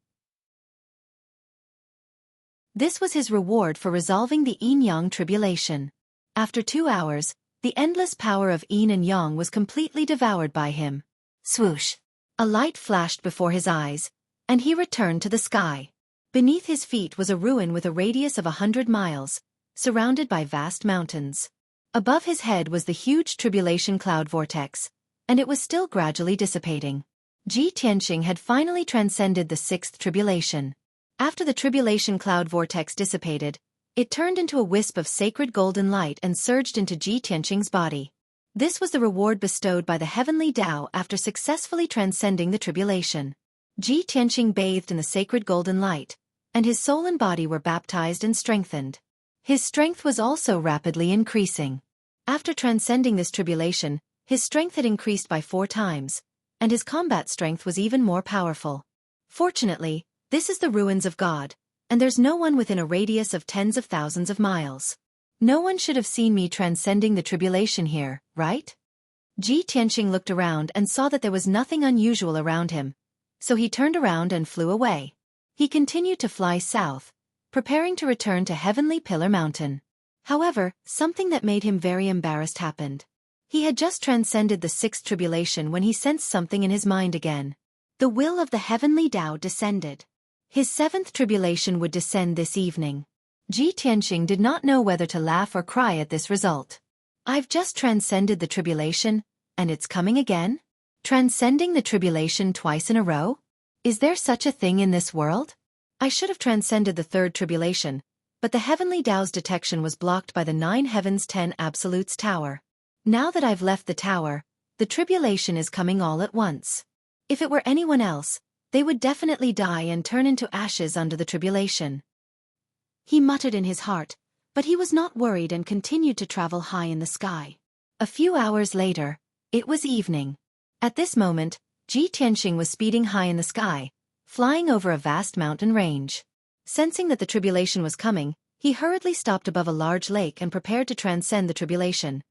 This was his reward for resolving the yin-yang tribulation. After 2 hours, the endless power of yin and yang was completely devoured by him. Swoosh! A light flashed before his eyes, and he returned to the sky. Beneath his feet was a ruin with a radius of 100 miles, surrounded by vast mountains. Above his head was the huge tribulation cloud vortex, and it was still gradually dissipating. Ji Tianqing had finally transcended the 6th tribulation. After the tribulation cloud vortex dissipated, it turned into a wisp of sacred golden light and surged into Ji Tianqing's body. This was the reward bestowed by the heavenly Tao after successfully transcending the tribulation. Ji Tianqing bathed in the sacred golden light, and his soul and body were baptized and strengthened. His strength was also rapidly increasing. After transcending this tribulation, his strength had increased by 4 times, and his combat strength was even more powerful. Fortunately, this is the ruins of God, and there's no one within a radius of tens of thousands of miles. No one should have seen me transcending the tribulation here, right? Ji Tianqing looked around and saw that there was nothing unusual around him, so he turned around and flew away. He continued to fly south, preparing to return to Heavenly Pillar Mountain. However, something that made him very embarrassed happened. He had just transcended the 6th tribulation when he sensed something in his mind again. The will of the heavenly Tao descended. His 7th tribulation would descend this evening. Ji Tianqing did not know whether to laugh or cry at this result. I've just transcended the tribulation, and it's coming again? Transcending the tribulation twice in a row? Is there such a thing in this world? I should have transcended the 3rd tribulation, but the heavenly Tao's detection was blocked by the 9 Heavens 10 Absolutes Tower. Now that I've left the tower, the tribulation is coming all at once. If it were anyone else, they would definitely die and turn into ashes under the tribulation. He muttered in his heart, but he was not worried and continued to travel high in the sky. A few hours later, it was evening. At this moment, Ji Tianxing was speeding high in the sky, flying over a vast mountain range. Sensing that the tribulation was coming, he hurriedly stopped above a large lake and prepared to transcend the tribulation.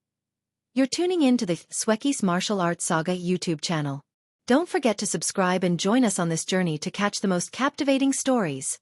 You're tuning in to the Xueqi's Martial Arts Saga YouTube channel. Don't forget to subscribe and join us on this journey to catch the most captivating stories.